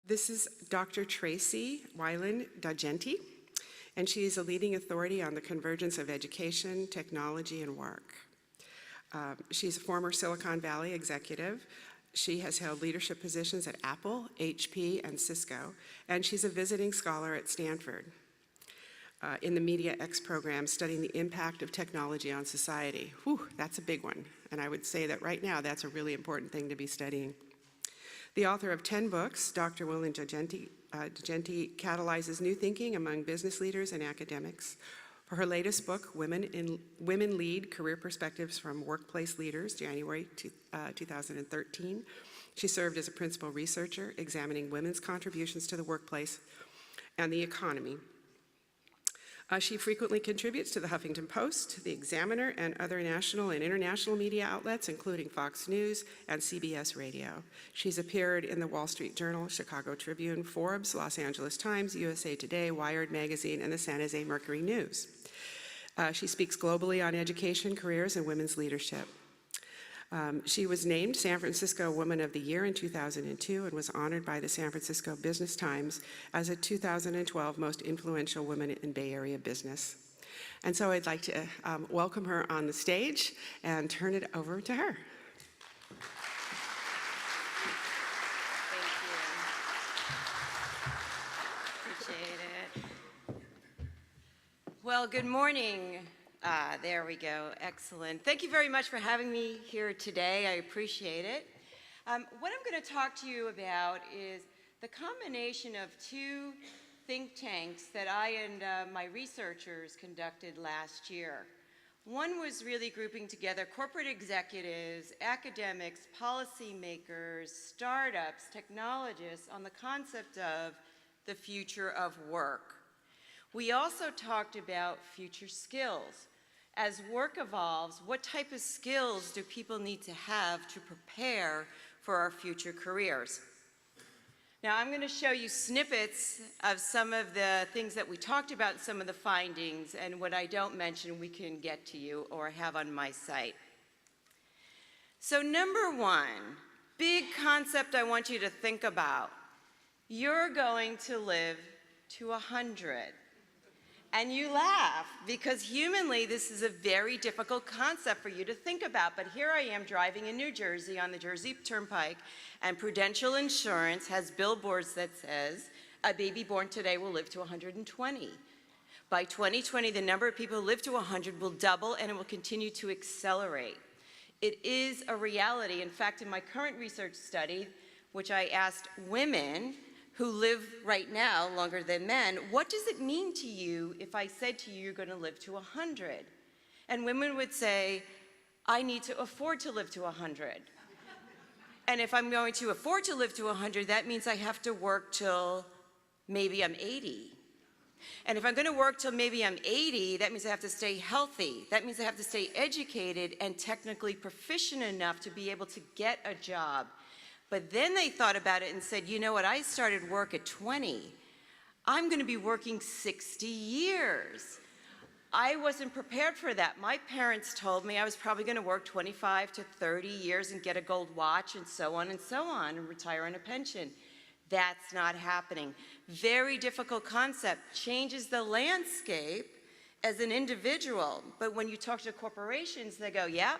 This is Dr. Tracey Wilen-Daugenti, and she is a leading authority on the convergence of education, technology, and work. She's a former Silicon Valley executive. She has held leadership positions at Apple, HP, and Cisco, and she's a visiting scholar at Stanford in the Media X program, studying the impact of technology on society. Whew, that's a big one, and I would say that right now that's a really important thing to be studying. The author of 10 books, Dr. Wilen-Daugenti catalyzes new thinking among business leaders and academics. For her latest book, Women Lead, Career Perspectives from Workplace Leaders, January 2013, she served as a principal researcher examining women's contributions to the workplace and the economy. She frequently contributes to the Huffington Post, the Examiner, and other national and international media outlets, including Fox News and CBS Radio. She's appeared in the Wall Street Journal, Chicago Tribune, Forbes, Los Angeles Times, USA Today, Wired Magazine, and the San Jose Mercury News. She speaks globally on education, careers, and women's leadership. She was named San Francisco Woman of the Year in 2002 and was honored by the San Francisco Business Times as a 2012 most influential woman in Bay Area business. And so I'd like to welcome her on the stage and turn it over to her. Thank you. Appreciate it. Well, good morning. There we go. Excellent. Thank you very much for having me here today. I appreciate it. What I'm going to talk to you about is the combination of two think tanks that I and my researchers conducted last year. One was really grouping together corporate executives, academics, policymakers, startups, technologists on the concept of the future of work. We also talked about future skills. As work evolves, what type of skills do people need to have to prepare for our future careers? Now, I'm going to show you snippets of some of the things that we talked about, some of the findings, and what I don't mention we can get to you or have on my site. So number one, big concept I want you to think about. You're going to live to 100. And you laugh, because humanly, this is a very difficult concept for you to think about. But here I am driving in New Jersey on the Jersey Turnpike, and Prudential Insurance has billboards that says, a baby born today will live to 120. By 2020, the number of people who live to 100 will double, and it will continue to accelerate. It is a reality. In fact, in my current research study, which I asked women who live right now longer than men, what does it mean to you if I said to you, you're going to live to 100? And women would say, I need to afford to live to 100. And if I'm going to afford to live to 100, that means I have to work till maybe I'm 80. And if I'm going to work till maybe I'm 80, that means I have to stay healthy. That means I have to stay educated and technically proficient enough to be able to get a job. But then they thought about it and said, you know what, I started work at 20. I'm going to be working 60 years. I wasn't prepared for that. My parents told me I was probably going to work 25 to 30 years and get a gold watch and so on, and retire on a pension. That's not happening. Very difficult concept. Changes the landscape as an individual. But when you talk to corporations, they go, yeah,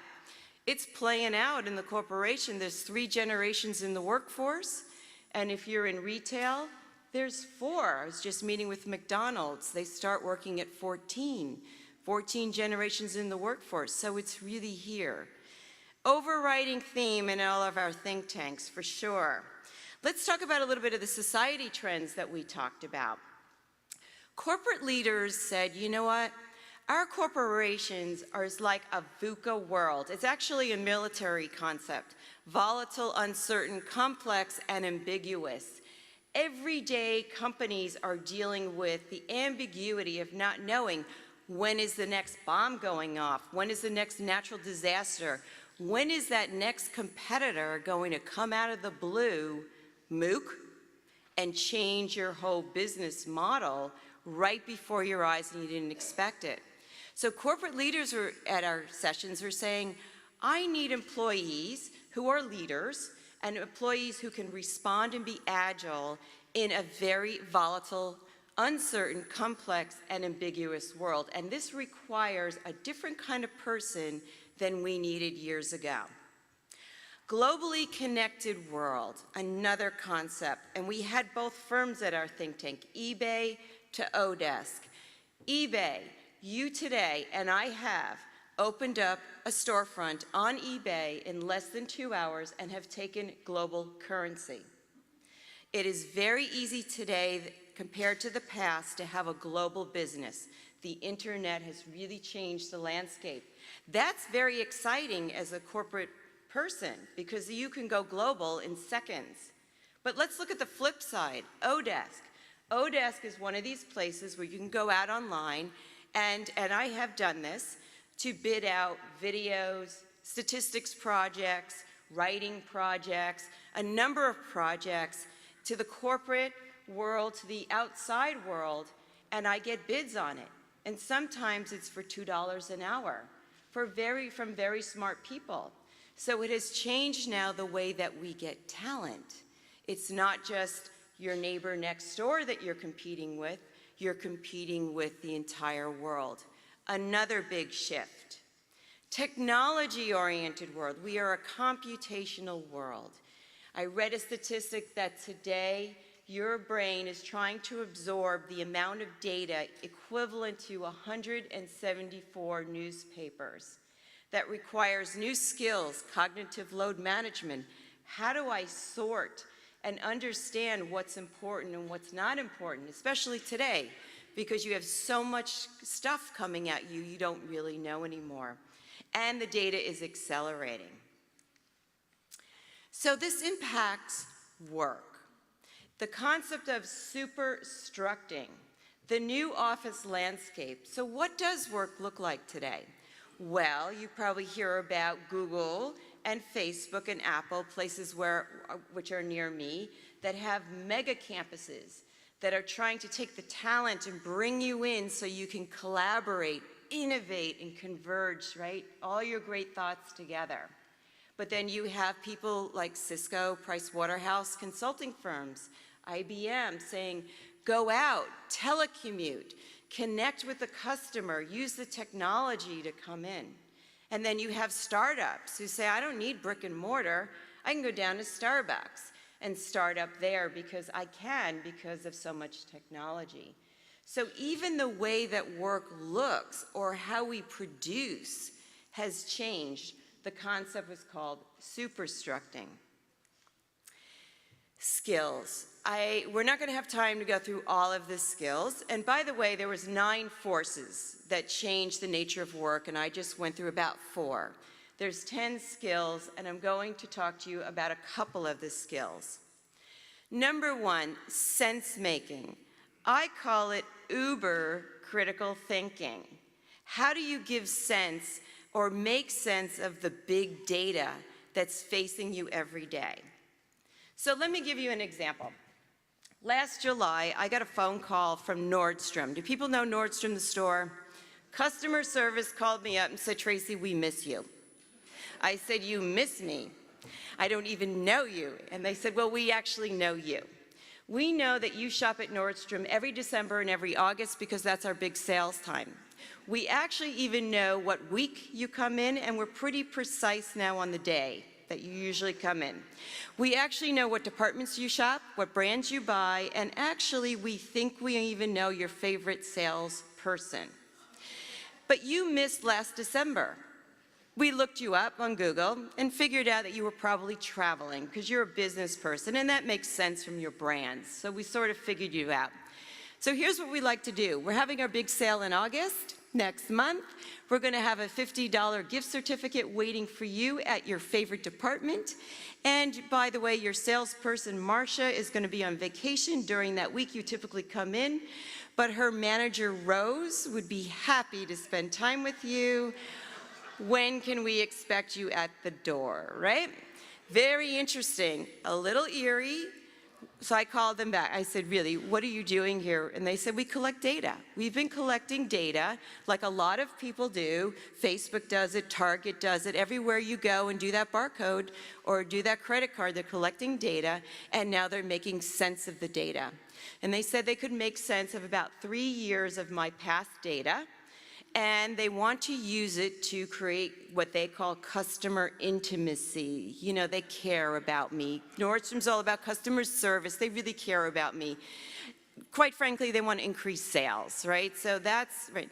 it's playing out in the corporation. There's 3 generations in the workforce, and if you're in retail, there's 4. I was just meeting with McDonald's. They start working at 14 generations in the workforce, so it's really here. Overriding theme in all of our think tanks, for sure. Let's talk about a little bit of the society trends that we talked about. Corporate leaders said, you know what? Our corporations are like a VUCA world. It's actually a military concept. Volatile, uncertain, complex, and ambiguous. Every day, companies are dealing with the ambiguity of not knowing when is the next bomb going off, when is the next natural disaster, when is that next competitor going to come out of the blue, mook, and change your whole business model right before your eyes and you didn't expect it. So corporate leaders at our sessions are saying, I need employees who are leaders and employees who can respond and be agile in a very volatile, uncertain, complex, and ambiguous world. And this requires a different kind of person than we needed years ago. Globally connected world, another concept, and we had both firms at our think tank, eBay to Odesk. eBay, you today, and I have, opened up a storefront on eBay in less than 2 hours and have taken global currency. It is very easy today, compared to the past, to have a global business. The internet has really changed the landscape. That's very exciting as a corporate person because you can go global in seconds. But let's look at the flip side, Odesk. Odesk is one of these places where you can go out online, and I have done this, to bid out videos, statistics projects, writing projects, a number of projects to the corporate world, to the outside world, and I get bids on it. And sometimes it's for $2 an hour from very smart people. So it has changed now the way that we get talent. It's not just your neighbor next door that you're competing with the entire world. Another big shift. Technology-oriented world. We are a computational world. I read a statistic that today your brain is trying to absorb the amount of data equivalent to 174 newspapers. That requires new skills, cognitive load management. How do I sort and understand what's important and what's not important, especially today, because you have so much stuff coming at you you don't really know anymore. And the data is accelerating. So this impacts work. The concept of superstructing, the new office landscape. So what does work look like today? Well, you probably hear about Google and Facebook and Apple, places which are near me, that have mega campuses that are trying to take the talent and bring you in so you can collaborate, innovate, and converge, right? All your great thoughts together. But then you have people like Cisco, Pricewaterhouse, consulting firms, IBM saying, go out, telecommute, connect with the customer, use the technology to come in. And then you have startups who say, I don't need brick and mortar, I can go down to Starbucks and start up there because I can because of so much technology. So even the way that work looks or how we produce has changed. The concept was called superstructing. Skills. We're not going to have time to go through all of the skills. And by the way, there was 9 forces that changed the nature of work, and I just went through about 4. There's 10 skills, and I'm going to talk to you about a couple of the skills. Number 1, sense making. I call it uber critical thinking. How do you give sense or make sense of the big data that's facing you every day? So let me give you an example. Last July, I got a phone call from Nordstrom. Do people know Nordstrom, the store? Customer service called me up and said, Tracey, we miss you. I said, you miss me? I don't even know you. And they said, well, we actually know you. We know that you shop at Nordstrom every December and every August because that's our big sales time. We actually even know what week you come in, and we're pretty precise now on the day that you usually come in. We actually know what departments you shop, what brands you buy, and actually we think we even know your favorite salesperson. But you missed last December. We looked you up on Google and figured out that you were probably traveling because you're a business person, and that makes sense from your brands. So we sort of figured you out. So here's what we like to do. We're having our big sale in August. Next month, we're going to have a $50 gift certificate waiting for you at your favorite department. And by the way, your salesperson, Marcia, is going to be on vacation during that week you typically come in. But her manager, Rose, would be happy to spend time with you. When can we expect you at the door, right? Very interesting, a little eerie. So I called them back. I said, really, what are you doing here? And they said, we collect data. We've been collecting data like a lot of people do. Facebook does it, Target does it. Everywhere you go and do that barcode or do that credit card, they're collecting data, and now they're making sense of the data. And they said they could make sense of about 3 years of my past data, and they want to use it to create what they call customer intimacy. You know, they care about me. Nordstrom's all about customer service. They really care about me. Quite frankly, they want to increase sales, right? So that's, right.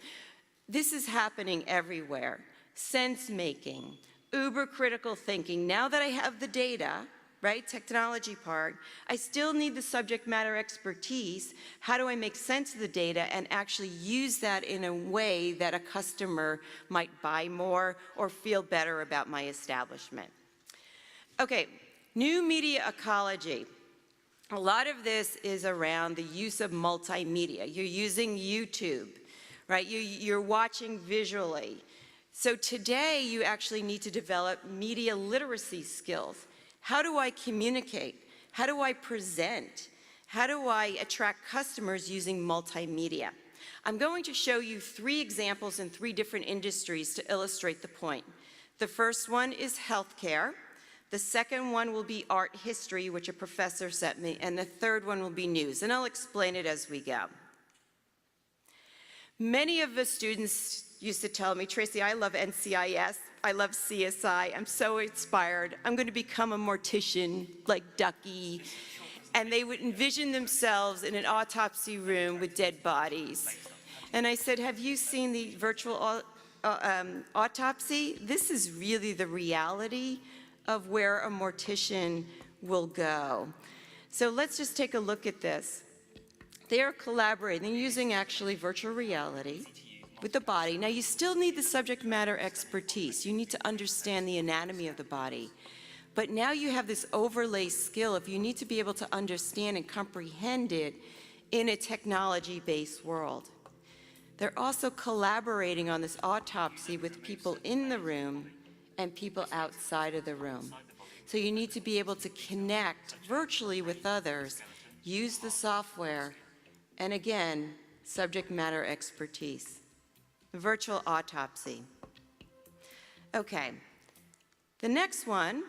This is happening everywhere. Sense making, uber critical thinking. Now that I have the data, right, technology part, I still need the subject matter expertise. How do I make sense of the data and actually use that in a way that a customer might buy more or feel better about my establishment? Okay, new media ecology. A lot of this is around the use of multimedia. You're using YouTube, right? You're watching visually. So today you actually need to develop media literacy skills. How do I communicate? How do I present? How do I attract customers using multimedia? I'm going to show you 3 examples in 3 different industries to illustrate the point. The first one is healthcare. The second one will be art history, which a professor sent me, and the third one will be news, and I'll explain it as we go. Many of the students used to tell me, Tracey, I love NCIS, I love CSI, I'm so inspired, I'm going to become a mortician like Ducky. And they would envision themselves in an autopsy room with dead bodies. And I said, have you seen the virtual autopsy? This is really the reality of where a mortician will go. So let's just take a look at this. They are collaborating, using actually virtual reality with the body. Now you still need the subject matter expertise. You need to understand the anatomy of the body. But now you have this overlay skill if you need to be able to understand and comprehend it in a technology-based world. They're also collaborating on this autopsy with people in the room and people outside of the room. So you need to be able to connect virtually with others, use the software, and again, subject matter expertise. Virtual autopsy. Okay, the next one,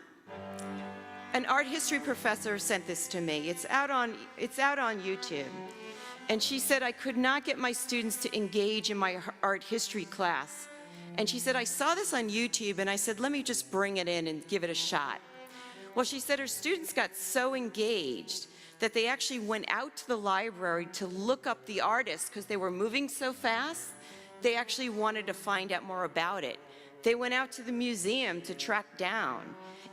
an art history professor sent this to me. It's out on YouTube. And she said, I could not get my students to engage in my art history class. And she said, I saw this on YouTube, and I said, let me just bring it in and give it a shot. Well, she said her students got so engaged that they actually went out to the library to look up the artist because they were moving so fast. They actually wanted to find out more about it. They went out to the museum to track down,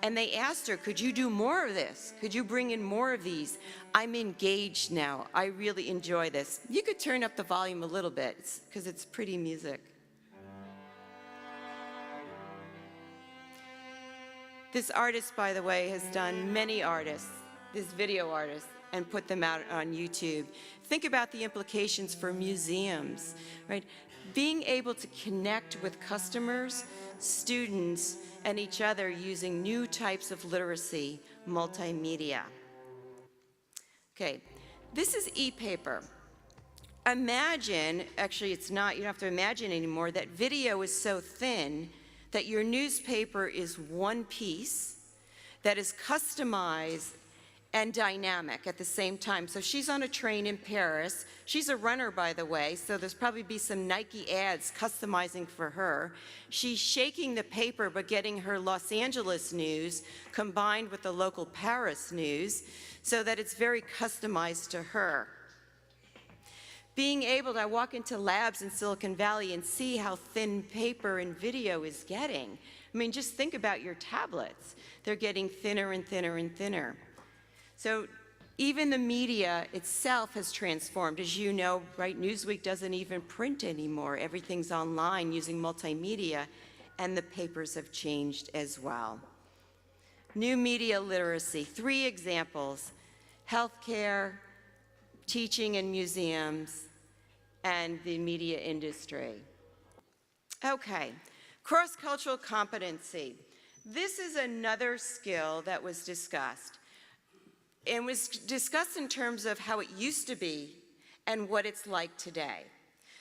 and they asked her, could you do more of this? Could you bring in more of these? I'm engaged now. I really enjoy this. You could turn up the volume a little bit because it's pretty music. This artist, by the way, has done many artists, this video artist, and put them out on YouTube. Think about the implications for museums, right? Being able to connect with customers, students, and each other using new types of literacy, multimedia. Okay, this is e-paper. Imagine, actually it's not, you don't have to imagine anymore, that video is so thin that your newspaper is one piece that is customized and dynamic at the same time. So she's on a train in Paris. She's a runner, by the way, so there's probably be some Nike ads customizing for her. She's shaking the paper but getting her Los Angeles news combined with the local Paris news so that it's very customized to her. Being able to walk into labs in Silicon Valley and see how thin paper and video is getting. I mean, just think about your tablets. They're getting thinner and thinner and thinner. So even the media itself has transformed. As you know, right, Newsweek doesn't even print anymore. Everything's online using multimedia, and the papers have changed as well. New media literacy, 3 examples: healthcare, teaching in museums, and the media industry. Okay, cross-cultural competency. This is another skill that was discussed. and was discussed in terms of how it used to be and what it's like today.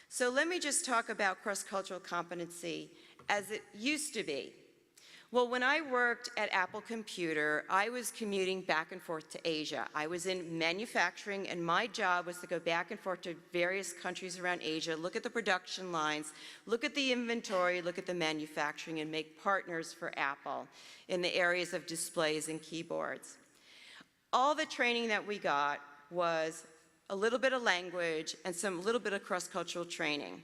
So let me just talk about cross-cultural competency as it used to be. Well, when I worked at Apple Computer, I was commuting back and forth to Asia. I was in manufacturing, and my job was to go back and forth to various countries around Asia, look at the production lines, look at the inventory, look at the manufacturing, and make partners for Apple in the areas of displays and keyboards. All the training that we got was a little bit of language and a little bit of cross-cultural training.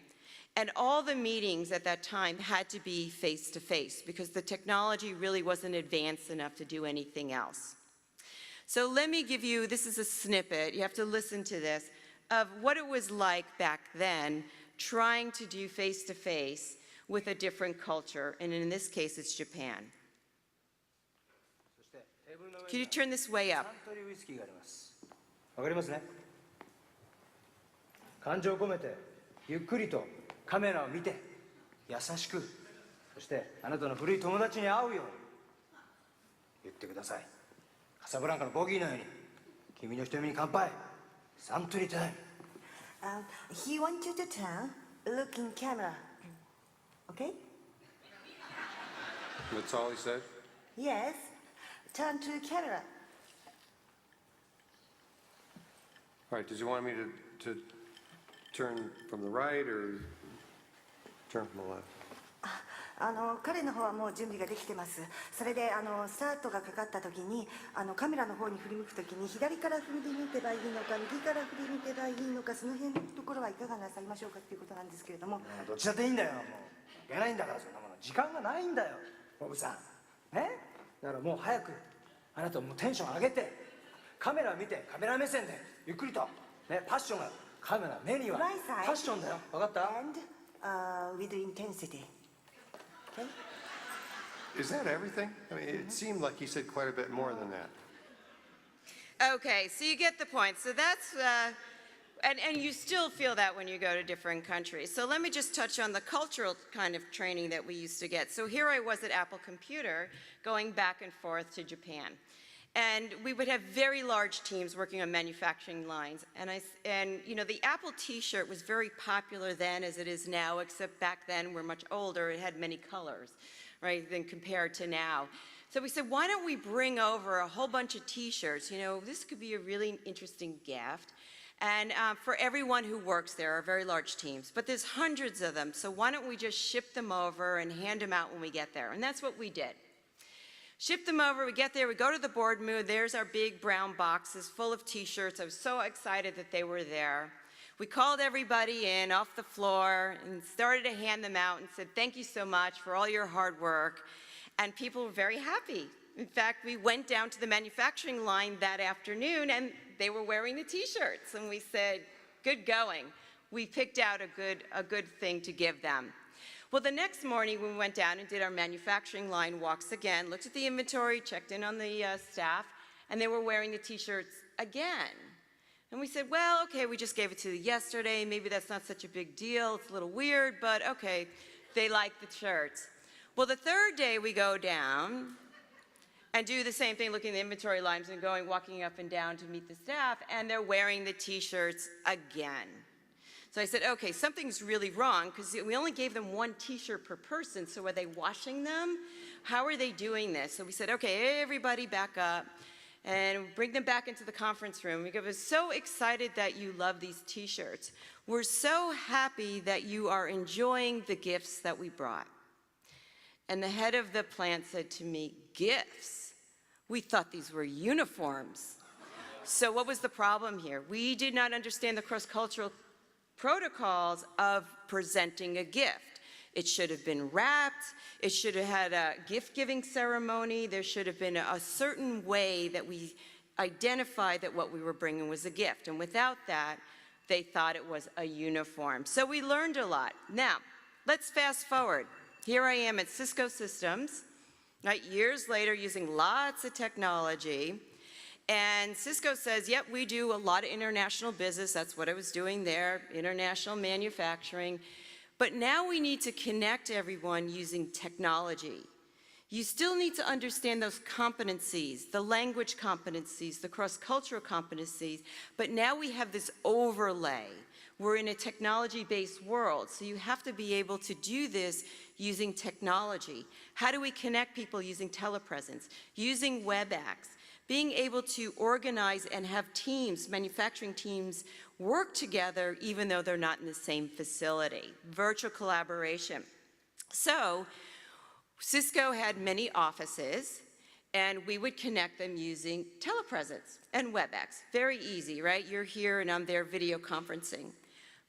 And all the meetings at that time had to be face-to-face because the technology really wasn't advanced enough to do anything else. So let me give you, this is a snippet, you have to listen to this, of what it was like back then trying to do face-to-face with a different culture, and in this case it's Japan. Can you turn this way up? わかりますね。感情を込めてゆっくりとカメラを見て優しく、そしてあなたの古い友達に会うように言ってください。カサブランカのボギーのように君の瞳に乾杯。サントリータイム。He wants you to turn, look in camera. Okay? That's all he said? Yes. Turn to camera. All right, does he want me to turn from the right or turn from the left? 彼の方はもう準備ができてます。それでスタートがかかった時にカメラの方に振り向く時に左から振り向けばいいのか右から振り向けばいいのかその辺のところはいかがなさいましょうかっていうことなんですけれども。どっちだっていいんだよ。もういけないんだからそんなもの。時間がないんだよ、ボブさん。ね？だからもう早くあなたもうテンション上げてカメラ見てカメラ目線でゆっくりとねパッションがカメラ目にはパッションだよ。分かった？ And with intensity. Okay? Is that everything? I mean, it seemed like he said quite a bit more than that. Okay, so you get the point. So that's, and you still feel that when you go to different countries. So let me just touch on the cultural kind of training that we used to get. So here I was at Apple Computer going back and forth to Japan. And we would have very large teams working on manufacturing lines. And you know, the Apple t-shirt was very popular then as it is now, except back then we're much older, it had many colors, right, than compared to now. So we said, why don't we bring over a whole bunch of t-shirts? You know, this could be a really interesting gift. And for everyone who works there are very large teams, but there's hundreds of them. So why don't we just ship them over and hand them out when we get there? And that's what we did. Ship them over, we get there, we go to the boardroom, there's our big brown boxes full of t-shirts. I was so excited that they were there. We called everybody in off the floor and started to hand them out and said, thank you so much for all your hard work. And people were very happy. In fact, we went down to the manufacturing line that afternoon and they were wearing the t-shirts. And we said, good going. We picked out a good thing to give them. Well, the next morning we went down and did our manufacturing line walks again, looked at the inventory, checked in on the staff, and they were wearing the t-shirts again. And we said, well, okay, we just gave it to you yesterday. Maybe that's not such a big deal. It's a little weird, but okay, they like the shirts. Well, the third day we go down and do the same thing, looking at the inventory lines and walking up and down to meet the staff, and they're wearing the t-shirts again. So I said, okay, something's really wrong because we only gave them one t-shirt per person, so are they washing them? How are they doing this? So we said, okay, everybody back up and bring them back into the conference room. We were so excited that you love these t-shirts. We're so happy that you are enjoying the gifts that we brought. And the head of the plant said to me, gifts? We thought these were uniforms. So what was the problem here? We did not understand the cross-cultural protocols of presenting a gift. It should have been wrapped, it should have had a gift-giving ceremony, there should have been a certain way that we identified that what we were bringing was a gift, and without that, they thought it was a uniform. So we learned a lot. Now, let's fast forward. Here I am at Cisco Systems, right, years later using lots of technology. And Cisco says, yep, we do a lot of international business. That's what I was doing there, international manufacturing. But now we need to connect everyone using technology, You still need to understand those competencies, the language competencies, the cross-cultural competencies, but now we have this overlay. We're in a technology-based world, so you have to be able to do this using technology. How do we connect people using telepresence, using WebEx, being able to organize and have teams, manufacturing teams, work together even though they're not in the same facility, virtual collaboration. So, Cisco had many offices, and we would connect them using telepresence and WebEx. Very easy, right? You're here and I'm there video conferencing.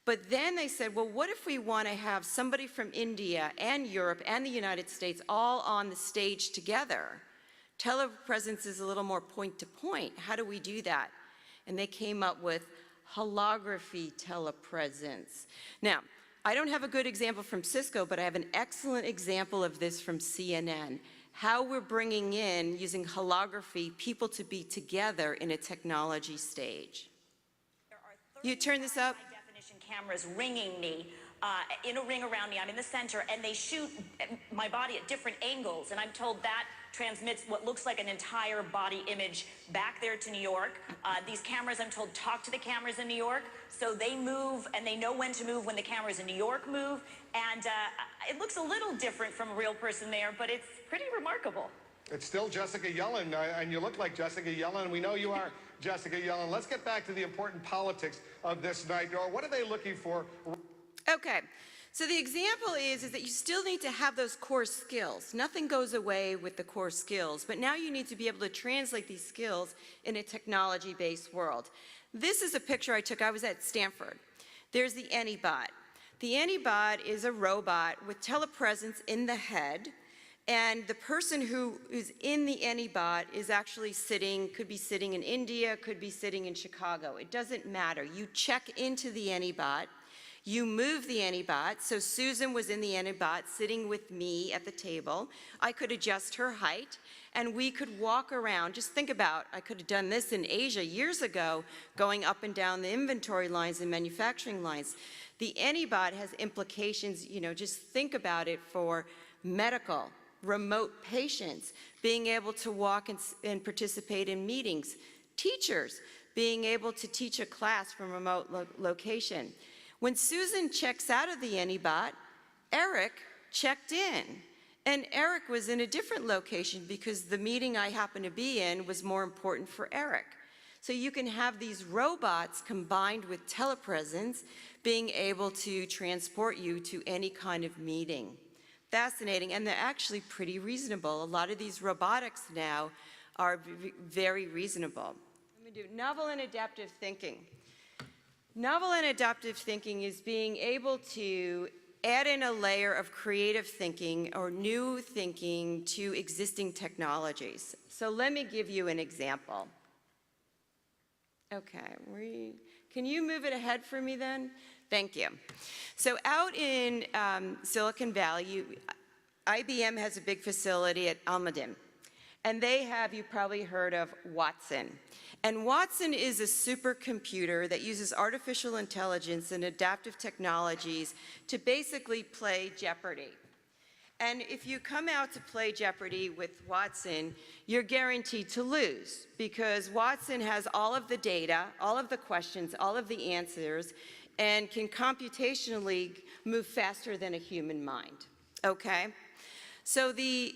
But then they said, well, what if we want to have somebody from India and Europe and the United States all on the stage together? Telepresence is a little more point to point. How do we do that? And they came up with holography telepresence. Now, I don't have a good example from Cisco, but I have an excellent example of this from CNN. How we're bringing in, using holography, people to be together in a technology stage. You turn this up. High definition cameras ringing me in a ring around me. I'm in the center, and they shoot my body at different angles, and I'm told that transmits what looks like an entire body image back there to New York. These cameras, I'm told, talk to the cameras in New York, so they move and they know when to move when the cameras in New York move. And it looks a little different from a real person there, but it's pretty remarkable. It's still Jessica Yellen, and you look like Jessica Yellen. We know you are Jessica Yellen. Let's get back to the important politics of this night. Or what are they looking for? Okay, so the example is that you still need to have those core skills. Nothing goes away with the core skills, but now you need to be able to translate these skills in a technology-based world. This is a picture I took. I was at Stanford. There's the AnyBot. The AnyBot is a robot with telepresence in the head, and the person who is in the AnyBot is actually sitting, could be sitting in India, could be sitting in Chicago. It doesn't matter. You check into the AnyBot. You move the AnyBot, so Susan was in the AnyBot sitting with me at the table. I could adjust her height, and we could walk around. Just think about, I could have done this in Asia years ago, going up and down the inventory lines and manufacturing lines. The AnyBot has implications, you know, just think about it for medical, remote patients, being able to walk and participate in meetings, teachers, being able to teach a class from a remote location. When Susan checks out of the AnyBot, Eric checked in. And Eric was in a different location because the meeting I happened to be in was more important for Eric. So you can have these robots combined with telepresence being able to transport you to any kind of meeting. Fascinating, and they're actually pretty reasonable. A lot of these robotics now are very reasonable. Let me do novel and adaptive thinking. Novel and adaptive thinking is being able to add in a layer of creative thinking or new thinking to existing technologies. So let me give you an example. Okay, can you move it ahead for me then? Thank you. So out in Silicon Valley, IBM has a big facility at Almaden. And they have, you probably heard of Watson. And Watson is a supercomputer that uses artificial intelligence and adaptive technologies to basically play Jeopardy. And if you come out to play Jeopardy with Watson, you're guaranteed to lose because Watson has all of the data, all of the questions, all of the answers, and can computationally move faster than a human mind, okay? So the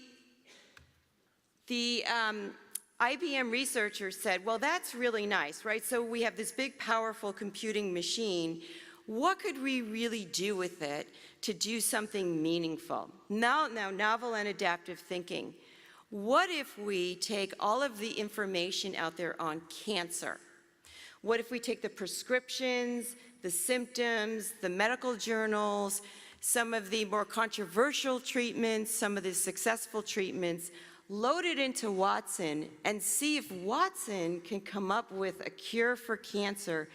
IBM researchers said, well, that's really nice, right? So we have this big, powerful computing machine. What could we really do with it to do something meaningful? Now, novel and adaptive thinking. What if we take all of the information out there on cancer? What if we take the prescriptions, the symptoms, the medical journals, some of the more controversial treatments, some of the successful treatments, load it into Watson and see if Watson can come up with a cure for cancer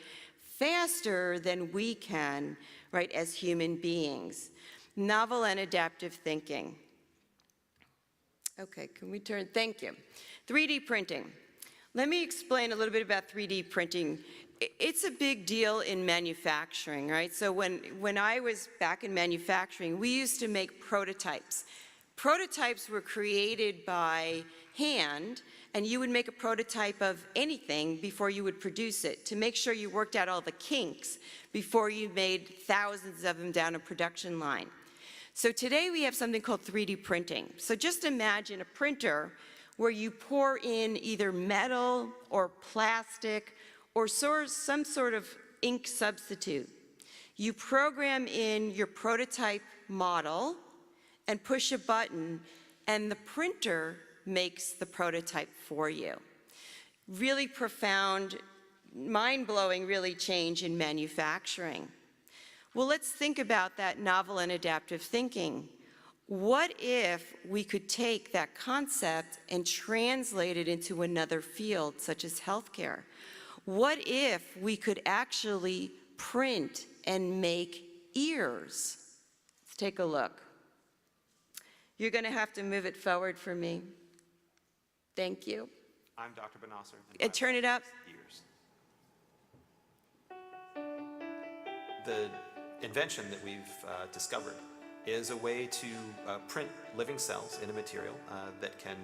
faster than we can, right, as human beings. Novel and adaptive thinking. Okay, can we turn, thank you. 3D printing. Let me explain a little bit about 3D printing. It's a big deal in manufacturing, right? So when I was back in manufacturing, we used to make prototypes. Prototypes were created by hand, and you would make a prototype of anything before you would produce it to make sure you worked out all the kinks before you made thousands of them down a production line. So today we have something called 3D printing. So just imagine a printer where you pour in either metal or plastic or some sort of ink substitute. You program in your prototype model and push a button, and the printer makes the prototype for you. Really profound, mind-blowing, really, change in manufacturing. Well, let's think about that novel and adaptive thinking. What if we could take that concept and translate it into another field, such as healthcare? What if we could actually print and make ears? Let's take a look. You're going to have to move it forward for me. Thank you. I'm Dr. Benasser. And turn it up. Ears. The invention that we've discovered is a way to print living cells in a material that can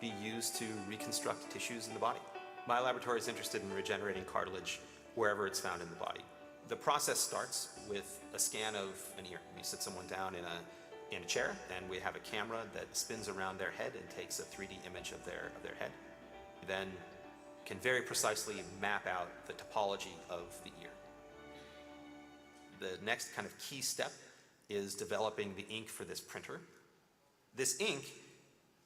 be used to reconstruct tissues in the body. My laboratory is interested in regenerating cartilage wherever it's found in the body. The process starts with a scan of an ear. We sit someone down in a chair, and we have a camera that spins around their head and takes a 3D image of their head. We then can very precisely map out the topology of the ear. The next kind of key step is developing the ink for this printer. This ink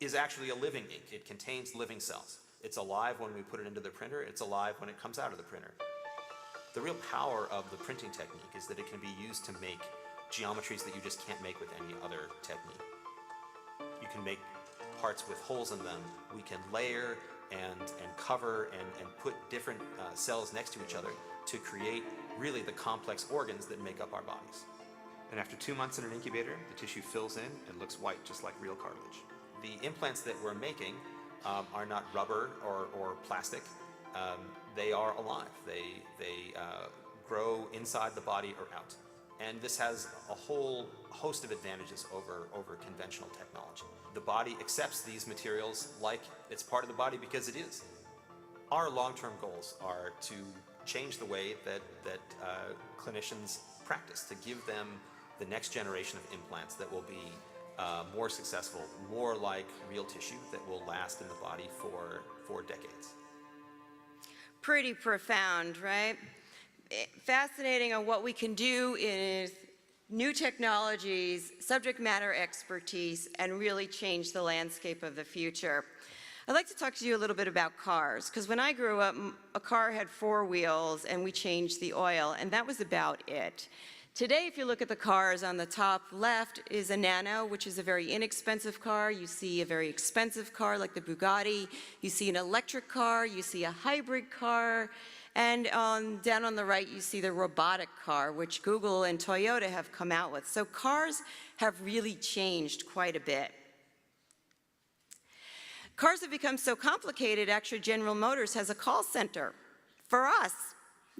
is actually a living ink. It contains living cells. It's alive when we put it into the printer. It's alive when it comes out of the printer. The real power of the printing technique is that it can be used to make geometries that you just can't make with any other technique. You can make parts with holes in them. We can layer and cover and put different cells next to each other to create really the complex organs that make up our bodies. And after 2 months in an incubator, the tissue fills in and looks white, just like real cartilage. The implants that we're making are not rubber or plastic. They are alive. They grow inside the body or out. And this has a whole host of advantages over conventional technology. The body accepts these materials like it's part of the body because it is. Our long-term goals are to change the way that clinicians practice, to give them the next generation of implants that will be more successful, more like real tissue that will last in the body for decades. Pretty profound, right? Fascinating on what we can do is new technologies, subject matter expertise, and really change the landscape of the future. I'd like to talk to you a little bit about cars, because when I grew up, a car had 4 wheels and we changed the oil, and that was about it. Today, if you look at the cars, on the top left is a Nano, which is a very inexpensive car. You see a very expensive car like the Bugatti. You see an electric car. You see a hybrid car. And down on the right, you see the robotic car, which Google and Toyota have come out with. So cars have really changed quite a bit. Cars have become so complicated, actually General Motors has a call center for us.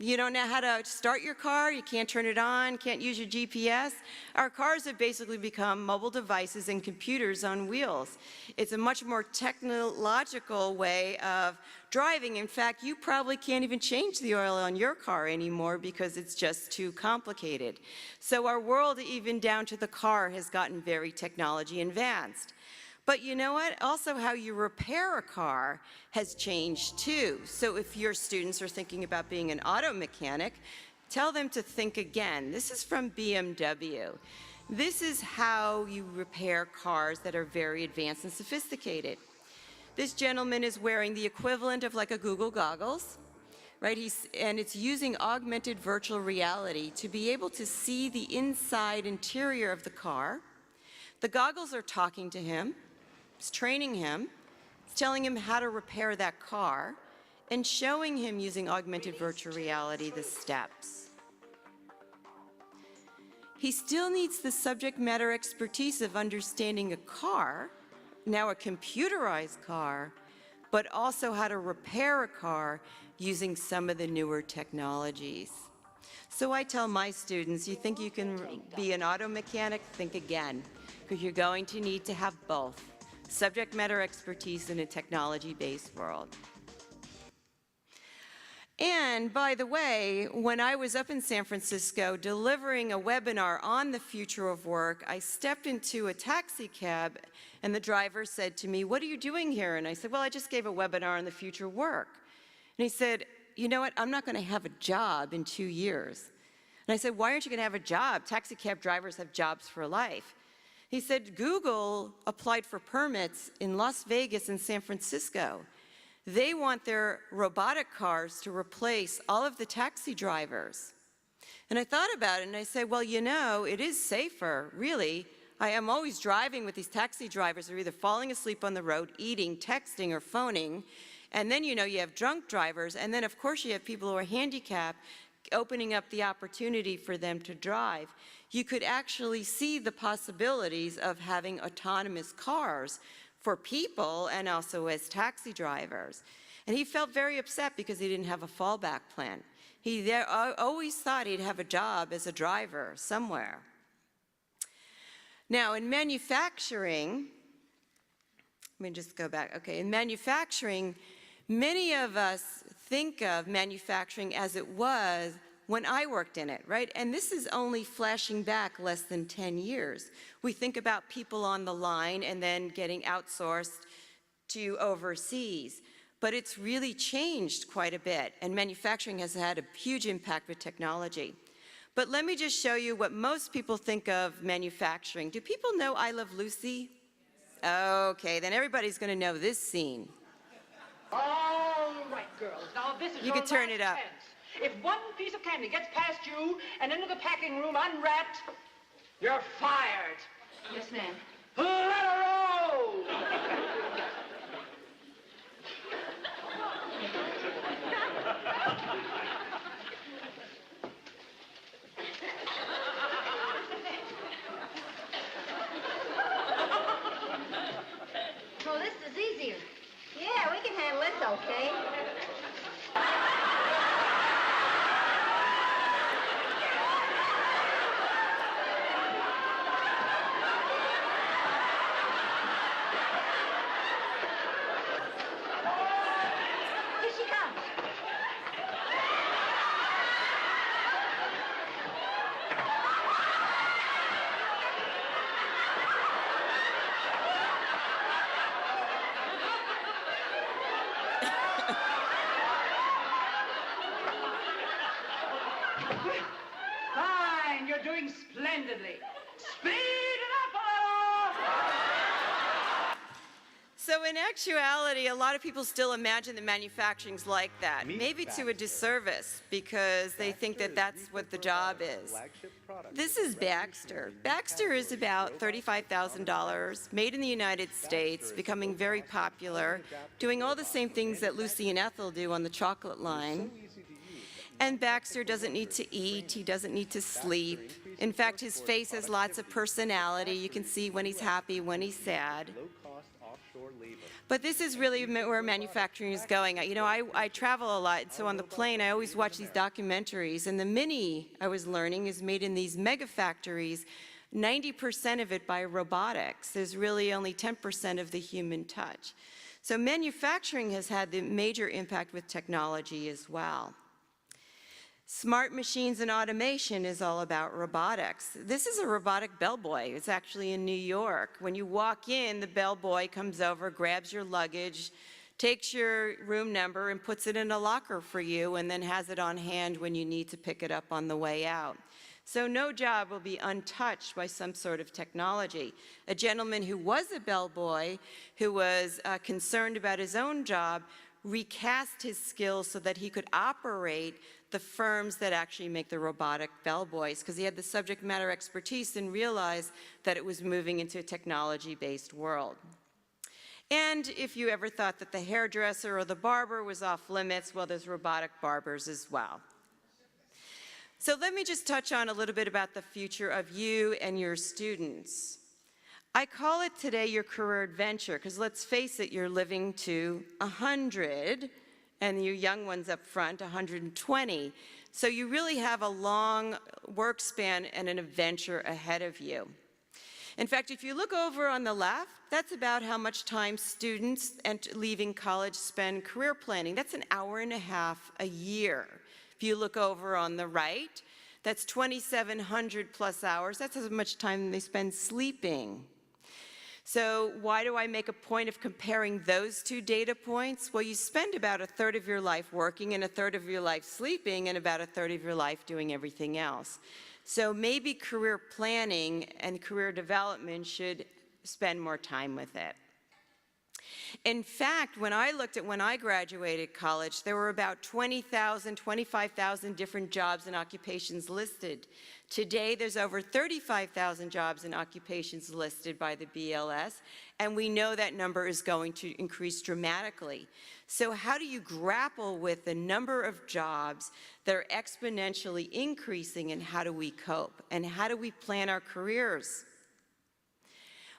You don't know how to start your car, you can't turn it on, can't use your GPS. Our cars have basically become mobile devices and computers on wheels. It's a much more technological way of driving. In fact, you probably can't even change the oil on your car anymore because it's just too complicated. So our world, even down to the car, has gotten very technology advanced. But you know what? Also, how you repair a car has changed too. So if your students are thinking about being an auto mechanic, tell them to think again. This is from BMW. This is how you repair cars that are very advanced and sophisticated. This gentleman is wearing the equivalent of like a Google goggles, right? And it's using augmented virtual reality to be able to see the inside interior of the car. The goggles are talking to him. It's training him, it's telling him how to repair that car, and showing him using augmented virtual reality the steps. He still needs the subject matter expertise of understanding a car, now a computerized car, but also how to repair a car using some of the newer technologies. So I tell my students, you think you can be an auto mechanic? Think again, because you're going to need to have both subject matter expertise in a technology-based world. And by the way, when I was up in San Francisco delivering a webinar on the future of work, I stepped into a taxi cab and the driver said to me, "What are you doing here?" And I said, "Well, I just gave a webinar on the future of work." And he said, "You know what, I'm not going to have a job in 2 years." And I said, "Why aren't you going to have a job? Taxi cab drivers have jobs for life." He said, "Google applied for permits in Las Vegas and San Francisco. They want their robotic cars to replace all of the taxi drivers." And I thought about it and I said, well, you know, it is safer, really. I am always driving with these taxi drivers who are either falling asleep on the road, eating, texting, or phoning. And then, you know, you have drunk drivers. And then, of course, you have people who are handicapped, opening up the opportunity for them to drive. You could actually see the possibilities of having autonomous cars for people and also as taxi drivers. And he felt very upset because he didn't have a fallback plan. He always thought he'd have a job as a driver somewhere. Now, in manufacturing, let me just go back. Okay, in manufacturing, many of us think of manufacturing as it was when I worked in it, right? And this is only flashing back less than 10 years. We think about people on the line and then getting outsourced to overseas. But it's really changed quite a bit, and manufacturing has had a huge impact with technology. But let me just show you what most people think of manufacturing. Do people know I Love Lucy? Okay, then everybody's gonna know this scene. All right, girls, now this is You can turn it up. chance. If one piece of candy gets past you and into the packing room unwrapped, you're fired. Yes, ma'am. Let her roll! Oh, this is easier. Yeah, we can handle this, okay? Here she comes. Fine, you're doing splendidly. Speed it up a little! So in actuality, a lot of people still imagine that manufacturing's like that, maybe to a disservice, because they think that that's what the job is. This is Baxter. Baxter is about $35,000, made in the United States, becoming very popular, doing all the same things that Lucy and Ethel do on the chocolate line. And Baxter doesn't need to eat, he doesn't need to sleep. In fact, his face has lots of personality. You can see when he's happy, when he's sad. But this is really where manufacturing is going. You know, I travel a lot, so on the plane I always watch these documentaries, and the Mini, I was learning, is made in these mega factories, 90% of it by robotics. There's really only 10% of the human touch. So manufacturing has had the major impact with technology as well. Smart machines and automation is all about robotics. This is a robotic bellboy. It's actually in New York. When you walk in, the bellboy comes over, grabs your luggage, takes your room number and puts it in a locker for you, and then has it on hand when you need to pick it up on the way out. So no job will be untouched by some sort of technology. A gentleman who was a bellboy, who was concerned about his own job, recast his skills so that he could operate the firms that actually make the robotic bellboys, because he had the subject matter expertise and realized that it was moving into a technology-based world. And if you ever thought that the hairdresser or the barber was off limits, well, there's robotic barbers as well. So let me just touch on a little bit about the future of you and your students. I call it today your career adventure, because let's face it, you're living to 100, and you young ones up front, 120. So you really have a long work span and an adventure ahead of you. In fact, if you look over on the left, that's about how much time students leaving college spend career planning. That's an hour and a half a year. If you look over on the right, that's 2,700 plus hours. That's how much time they spend sleeping. So why do I make a point of comparing those two data points? Well, you spend about a third of your life working and a third of your life sleeping and about a third of your life doing everything else. So maybe career planning and career development should spend more time with it. In fact, when I looked at when I graduated college, there were about 20,000, 25,000 different jobs and occupations listed. Today, there's over 35,000 jobs and occupations listed by the BLS, and we know that number is going to increase dramatically. So how do you grapple with the number of jobs that are exponentially increasing, and how do we cope? And how do we plan our careers?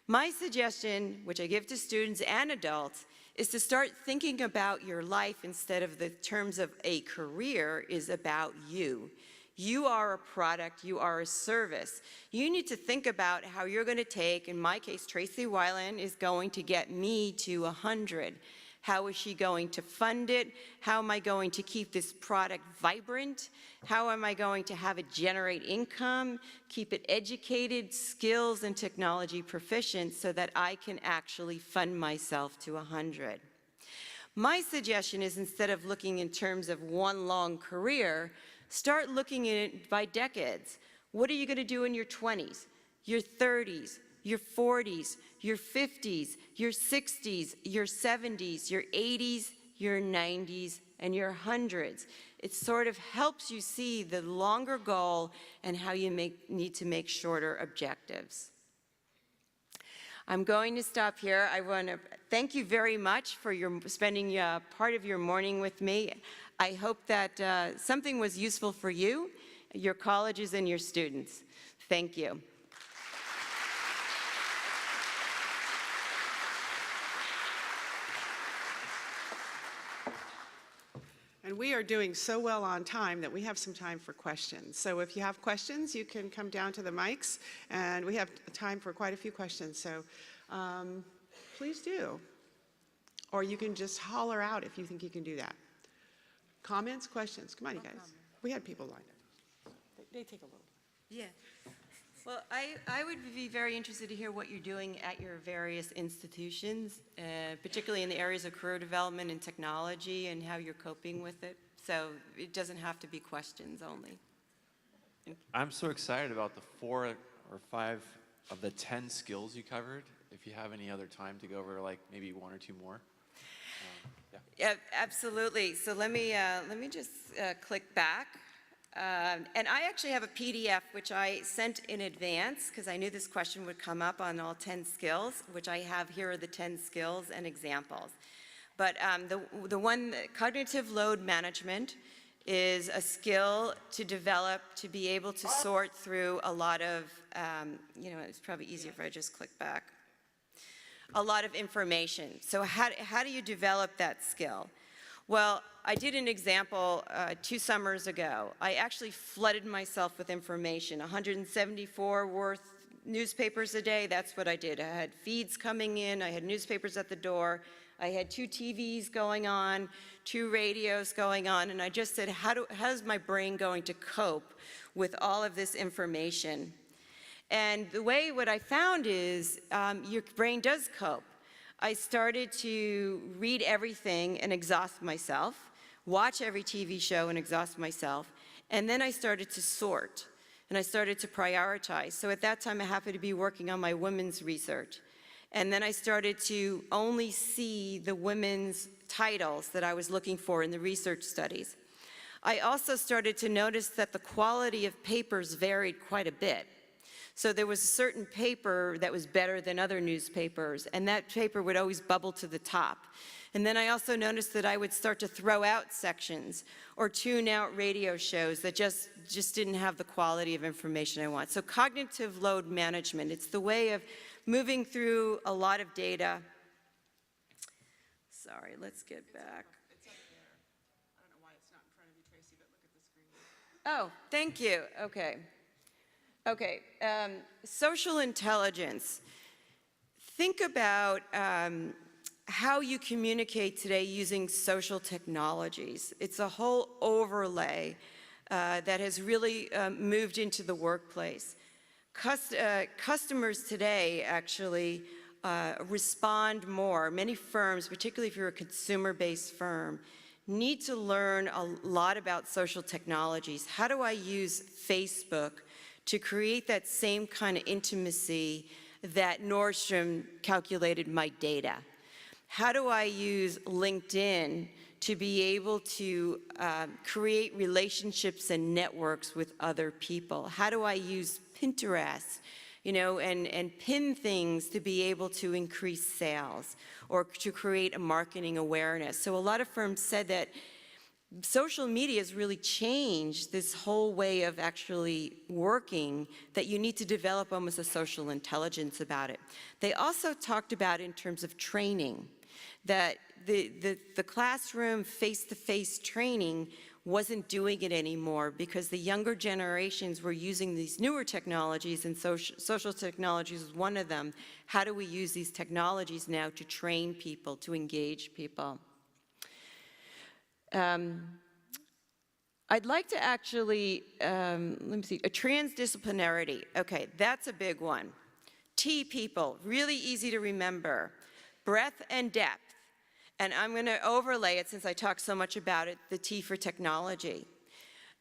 My suggestion, which I give to students and adults, is to start thinking about your life instead of the terms of a career is about you. You are a product, you are a service. You need to think about how you're going to take, in my case, Tracey Wilen is going to get me to 100. How is she going to fund it? How am I going to keep this product vibrant? How am I going to have it generate income, keep it educated, skills, and technology proficient so that I can actually fund myself to 100? My suggestion is, instead of looking in terms of one long career, start looking at it by decades. What are you going to do in your 20s, your 30s, your 40s, your 50s, your 60s, your 70s, your 80s, your 90s, and your 100s. It sort of helps you see the longer goal and how you need to make shorter objectives. I'm going to stop here. I want to thank you very much for spending part of your morning with me. I hope that something was useful for you, your colleges, and your students. Thank you. And we are doing so well on time that we have some time for questions. So if you have questions, you can come down to the mics, and we have time for quite a few questions. So please do. Or you can just holler out if you think you can do that. Comments, questions? Come on, you guys. We had people lined up. They take a little. Yeah. Well, I would be very interested to hear what you're doing at your various institutions, particularly in the areas of career development and technology, and how you're coping with it. So it doesn't have to be questions only. I'm so excited about the 4 or 5 of the 10 skills you covered. If you have any other time to go over, like maybe 1 or 2 more. Yeah, absolutely. So let me just click back. And I actually have a PDF which I sent in advance because I knew this question would come up on all 10 skills, which I have here are the 10 skills and examples. But the one, cognitive load management, is a skill to develop to be able to sort through a lot of, it's probably easier if I just click back. A lot of information. So how do you develop that skill? Well, I did an example 2 summers ago. I actually flooded myself with information. 174 worth newspapers a day, that's what I did. I had feeds coming in, I had newspapers at the door, I had 2 TVs going on, 2 radios going on, and I just said, how's my brain going to cope with all of this information? And the way what I found is your brain does cope. I started to read everything and exhaust myself, watch every TV show and exhaust myself, and then I started to sort, and I started to prioritize. So at that time, I happened to be working on my women's research. And then I started to only see the women's titles that I was looking for in the research studies. I also started to notice that the quality of papers varied quite a bit. So there was a certain paper that was better than other newspapers, and that paper would always bubble to the top. And then I also noticed that I would start to throw out sections or tune out radio shows that just didn't have the quality of information I want. So cognitive load management, it's the way of moving through a lot of data. Sorry, let's get back. Oh, thank you. Okay. Okay. Social intelligence. Think about how you communicate today using social technologies. It's a whole overlay that has really moved into the workplace. Customers today actually respond more. Many firms, particularly if you're a consumer-based firm, need to learn a lot about social technologies. How do I use Facebook to create that same kind of intimacy that Nordstrom calculated my data? How do I use LinkedIn to be able to create relationships and networks with other people? How do I use Pinterest, you know, and pin things to be able to increase sales or to create a marketing awareness? So a lot of firms said that social media has really changed this whole way of actually working, that you need to develop almost a social intelligence about it. They also talked about in terms of training, that the classroom face-to-face training wasn't doing it anymore because the younger generations were using these newer technologies, and social technologies was one of them. How do we use these technologies now to train people, to engage people? I'd like to actually, let me see, a transdisciplinarity. Okay, that's a big one. T people, really easy to remember. Breadth and depth. And I'm going to overlay it, since I talk so much about it, the T for technology.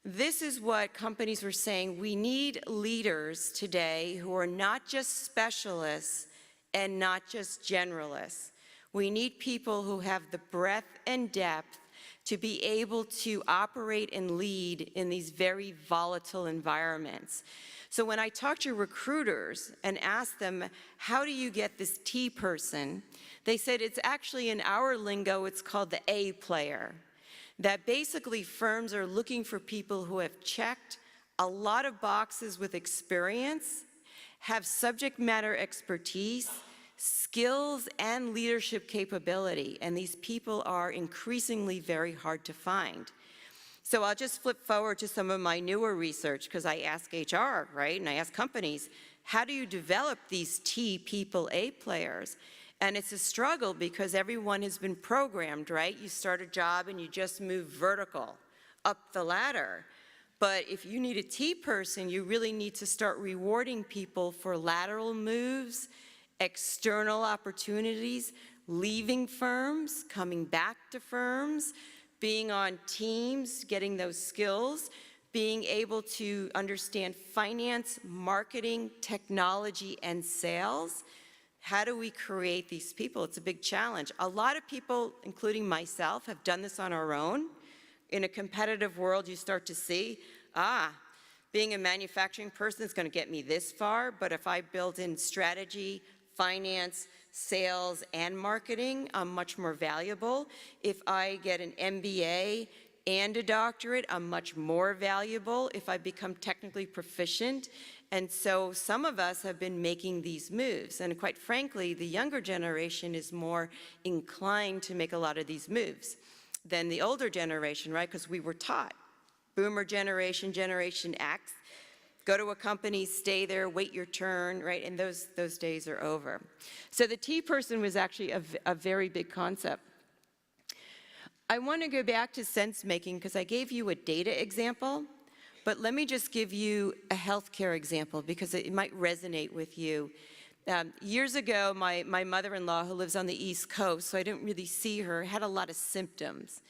This is what companies were saying. We need leaders today who are not just specialists and not just generalists. We need people who have the breadth and depth to be able to operate and lead in these very volatile environments. So when I talk to recruiters and ask them, how do you get this T person? They said it's actually, in our lingo, it's called the A player. That basically firms are looking for people who have checked a lot of boxes with experience, have subject matter expertise, skills, and leadership capability. And these people are increasingly very hard to find. So I'll just flip forward to some of my newer research, because I ask HR, right? And I ask companies, how do you develop these T people, A players? And it's a struggle because everyone has been programmed, right? You start a job and you just move vertical up the ladder. But if you need a T person, you really need to start rewarding people for lateral moves, external opportunities, leaving firms, coming back to firms, being on teams, getting those skills, being able to understand finance, marketing, technology, and sales. How do we create these people? It's a big challenge. A lot of people, including myself, have done this on our own. In a competitive world, you start to see, being a manufacturing person is going to get me this far, but if I build in strategy, finance, sales, and marketing, I'm much more valuable. If I get an MBA and a doctorate, I'm much more valuable if I become technically proficient. And so some of us have been making these moves. And quite frankly, the younger generation is more inclined to make a lot of these moves than the older generation, right? Because we were taught. Boomer generation, Generation X, go to a company, stay there, wait your turn, right? And those days are over. So the T person was actually a very big concept. I want to go back to sense making because I gave you a data example, but let me just give you a healthcare example because it might resonate with you. Years ago, my mother-in-law, who lives on the East Coast, so I didn't really see her, had a lot of symptoms.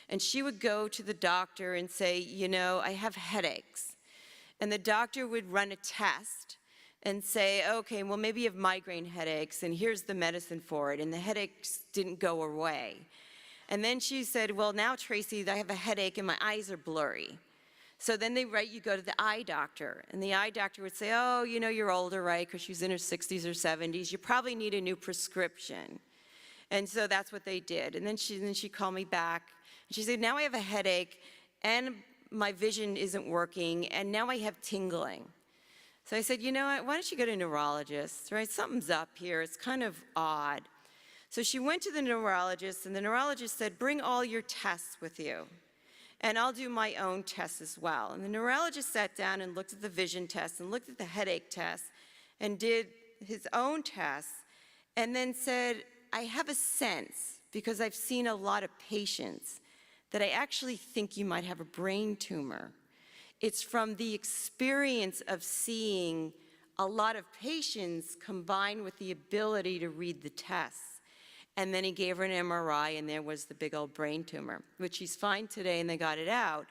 And she would go to the doctor and say, you know, I have headaches. And the doctor would run a test and say, okay, well, maybe you have migraine headaches, and here's the medicine for it. And the headaches didn't go away. And then she said, well, now, Tracey, I have a headache and my eyes are blurry. So then they write, you go to the eye doctor. And the eye doctor would say, oh, you know, you're older, right? Because she's in her 60s or 70s. You probably need a new prescription. And so that's what they did. And then she called me back. And she said, now I have a headache, and my vision isn't working, and now I have tingling. So I said, you know what, why don't you go to a neurologist, right? Something's up here, it's kind of odd. So she went to the neurologist, and the neurologist said, bring all your tests with you. and I'll do my own tests as well. And the neurologist sat down and looked at the vision test and looked at the headache test and did his own tests, and then said, I have a sense, because I've seen a lot of patients, that I actually think you might have a brain tumor. It's from the experience of seeing a lot of patients combined with the ability to read the tests. And then he gave her an MRI, and there was the big old brain tumor, which she's fine today, and they got it out.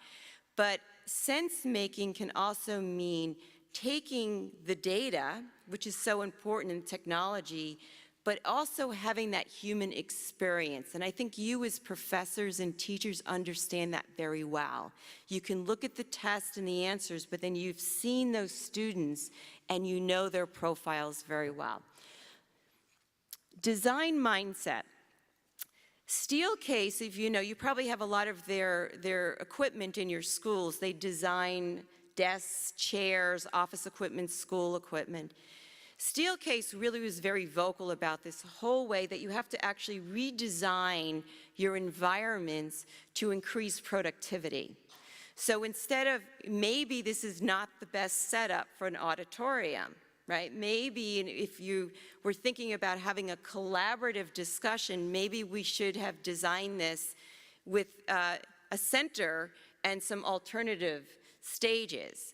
But sense making can also mean taking the data, which is so important in technology, but also having that human experience. And I think you as professors and teachers understand that very well. You can look at the test and the answers, but then you've seen those students and you know their profiles very well. Design mindset. Steelcase, if you know, you probably have a lot of their equipment in your schools. They design desks, chairs, office equipment, school equipment. Steelcase really was very vocal about this whole way that you have to actually redesign your environments to increase productivity. So instead of, maybe this is not the best setup for an auditorium, right? Maybe if you were thinking about having a collaborative discussion, maybe we should have designed this with a center and some alternative stages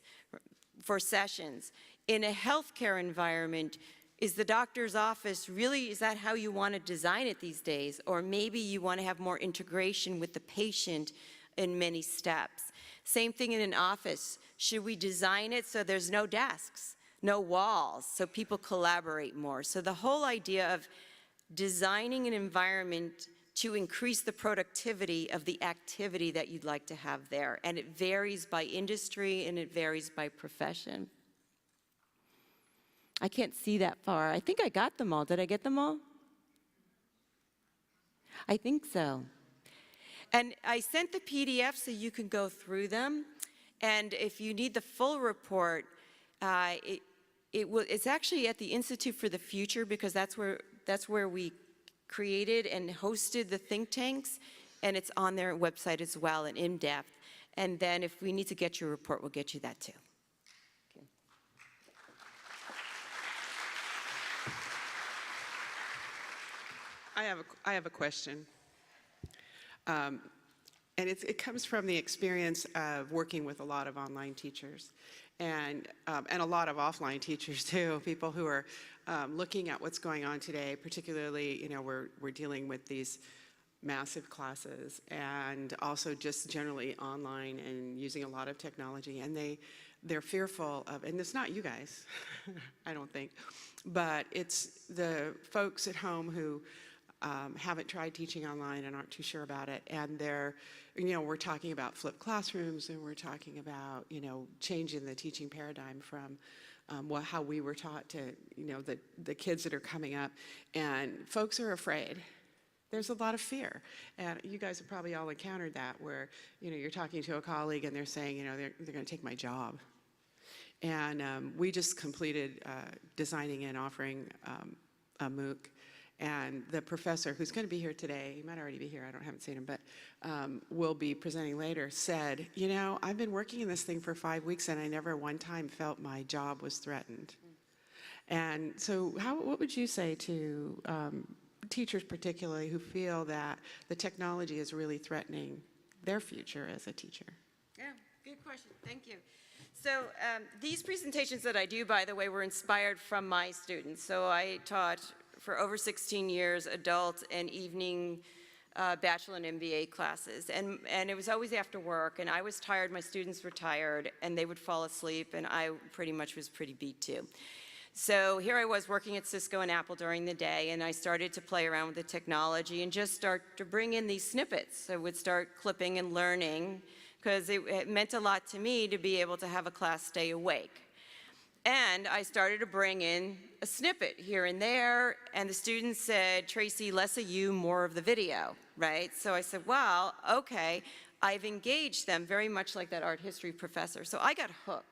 for sessions. In a healthcare environment, is the doctor's office really, is that how you want to design it these days? Or maybe you want to have more integration with the patient in many steps. Same thing in an office. Should we design it so there's no desks, no walls, so people collaborate more? So the whole idea of designing an environment to increase the productivity of the activity that you'd like to have there. And it varies by industry and it varies by profession. I can't see that far. I think I got them all. Did I get them all? I think so. And I sent the PDF so you can go through them. And if you need the full report, it's actually at the Institute for the Future, because that's where we created and hosted the think tanks, and it's on their website as well and in depth. And then if we need to get your report, we'll get you that too. Okay. I have a question. And it comes from the experience of working with a lot of online teachers and a lot of offline teachers too, people who are looking at what's going on today, particularly, you know, we're dealing with these massive classes and also just generally online and using a lot of technology, and they're fearful of, and it's not you guys, I don't think, but it's the folks at home who haven't tried teaching online and aren't too sure about it, and we're talking about flipped classrooms, and we're talking about, changing the teaching paradigm from how we were taught to, the kids that are coming up, and folks are afraid. There's a lot of fear, and you guys have probably all encountered that, where, you're talking to a colleague and they're saying, they're going to take my job. And we just completed designing and offering a MOOC. And the professor, who's going to be here today, he might already be here, I haven't seen him, but will be presenting later, said, I've been working in this thing for 5 weeks and I never one time felt my job was threatened. And so what would you say to teachers particularly who feel that the technology is really threatening their future as a teacher? Yeah, good question, thank you. So these presentations that I do, by the way, were inspired from my students. So I taught for over 16 years, adult and evening bachelor and MBA classes. And it was always after work, and I was tired, my students were tired, and they would fall asleep, and I pretty much was pretty beat too. So here I was working at Cisco and Apple during the day, and I started to play around with the technology and just start to bring in these snippets. I would start clipping and learning, because it meant a lot to me to be able to have a class stay awake. And I started to bring in a snippet here and there, and the students said, Tracey, less of you, more of the video, right? So I said, well, okay, I've engaged them very much like that art history professor. So I got hooked.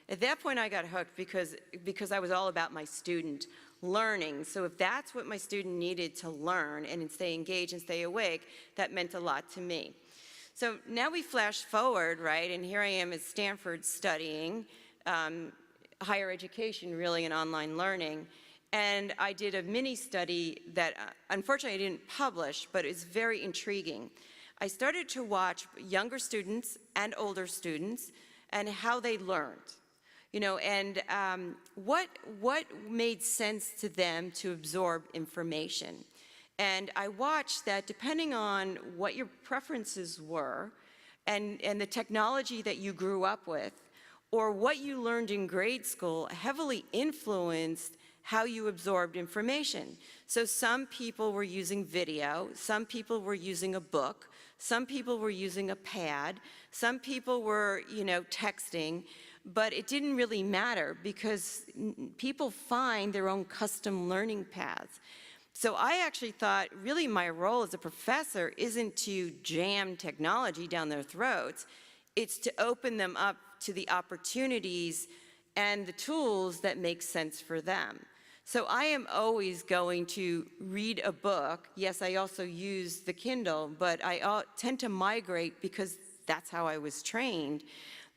At that point, I got hooked because I was all about my student learning. So if that's what my student needed to learn and stay engaged and stay awake, that meant a lot to me. So now we flash forward, right, and here I am at Stanford studying higher education, really, and online learning. And I did a mini study that unfortunately I didn't publish, but it's very intriguing. I started to watch younger students and older students and how they learned, you know, and what made sense to them to absorb information. And I watched that depending on what your preferences were and the technology that you grew up with, or what you learned in grade school heavily influenced how you absorbed information. So some people were using video, some people were using a book, some people were using a pad, some people were, you know, texting, but it didn't really matter because people find their own custom learning paths. So I actually thought really my role as a professor isn't to jam technology down their throats, it's to open them up to the opportunities and the tools that make sense for them. So I am always going to read a book. Yes, I also use the Kindle, but I tend to migrate because that's how I was trained.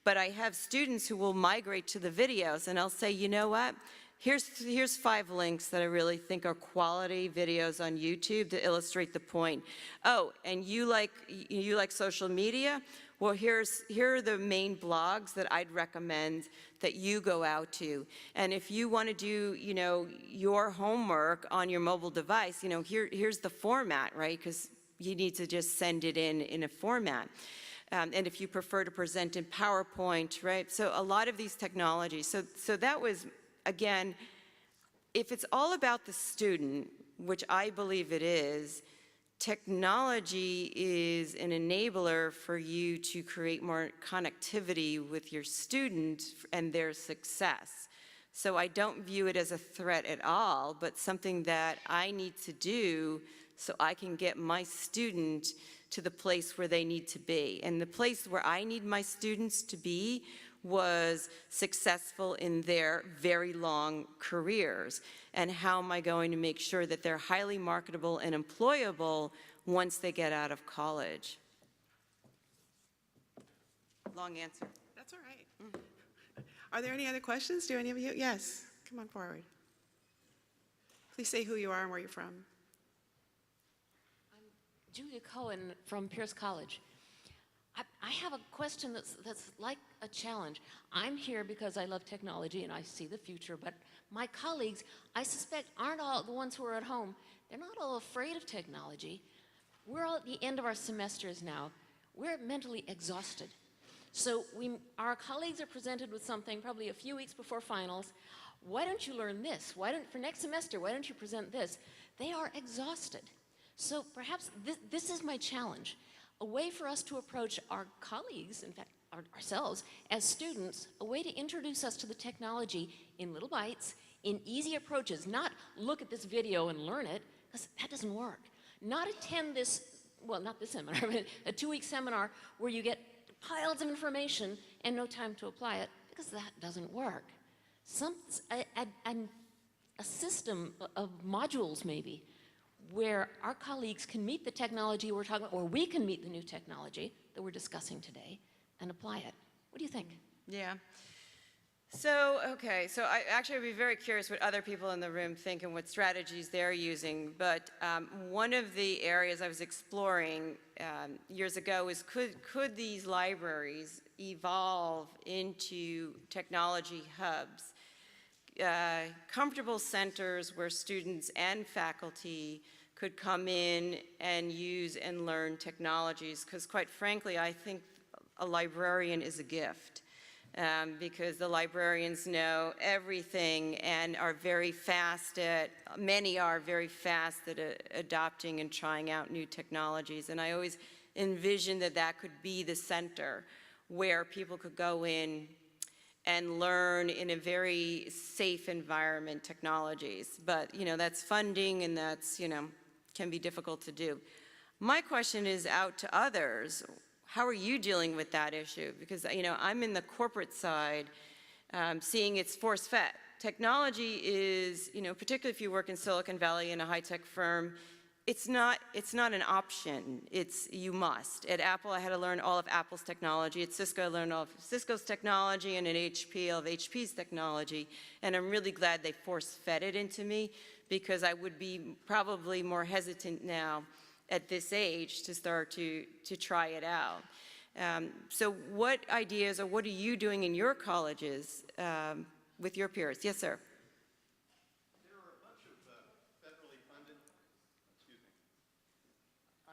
But I have students who will migrate to the videos, and I'll say, you know what? Here's 5 links that I really think are quality videos on YouTube to illustrate the point. Oh, and you like social media? Well, here are the main blogs that I'd recommend that you go out to. And if you want to do, you know, your homework on your mobile device, you know, here's the format, right? Because you need to just send it in a format. And if you prefer to present in PowerPoint, right? So a lot of these technologies. So that was, again, if it's all about the student, which I believe it is, technology is an enabler for you to create more connectivity with your student and their success. So I don't view it as a threat at all, but something that I need to do so I can get my student to the place where they need to be. And the place where I need my students to be was successful in their very long careers. And how am I going to make sure that they're highly marketable and employable once they get out of college? Long answer. That's all right. Are there any other questions? Do any of you? Yes, come on forward. Please say who you are and where you're from. Julia Cohen from Pierce College. I have a question that's like a challenge. I'm here because I love technology and I see the future, but my colleagues, I suspect, aren't all the ones who are at home. They're not all afraid of technology. We're all at the end of our semesters now. We're mentally exhausted. So our colleagues are presented with something probably a few weeks before finals. Why don't you learn this? For next semester, why don't you present this? They are exhausted. So perhaps this is my challenge. A way for us to approach our colleagues, in fact, ourselves, as students, a way to introduce us to the technology in little bites, in easy approaches, not look at this video and learn it, because that doesn't work. Not attend this, well, not this seminar, but a 2-week seminar where you get piles of information and no time to apply it, because that doesn't work. A system of modules, maybe, where our colleagues can meet the technology we're talking about, or we can meet the new technology that we're discussing today and apply it. What do you think? Yeah. So, okay, so I actually would be very curious what other people in the room think and what strategies they're using, but one of the areas I was exploring years ago is could these libraries evolve into technology hubs, comfortable centers where students and faculty could come in and use and learn technologies, because quite frankly, I think a librarian is a gift. Because the librarians know everything and are very fast at, many are very fast at adopting and trying out new technologies. And I always envisioned that could be the center where people could go in and learn in a very safe environment technologies. But, you know, that's funding and that's, you know, can be difficult to do. My question is out to others. How are you dealing with that issue? Because, you know, I'm in the corporate side, seeing it's force-fed. Technology is, you know, particularly if you work in Silicon Valley in a high-tech firm, it's not an option, you must. At Apple, I had to learn all of Apple's technology. At Cisco, I learned all of Cisco's technology, and at HP, all of HP's technology. And I'm really glad they force-fed it into me, because I would be probably more hesitant now at this age to start to try it out. So what ideas, or what are you doing in your colleges with your peers? Yes, sir.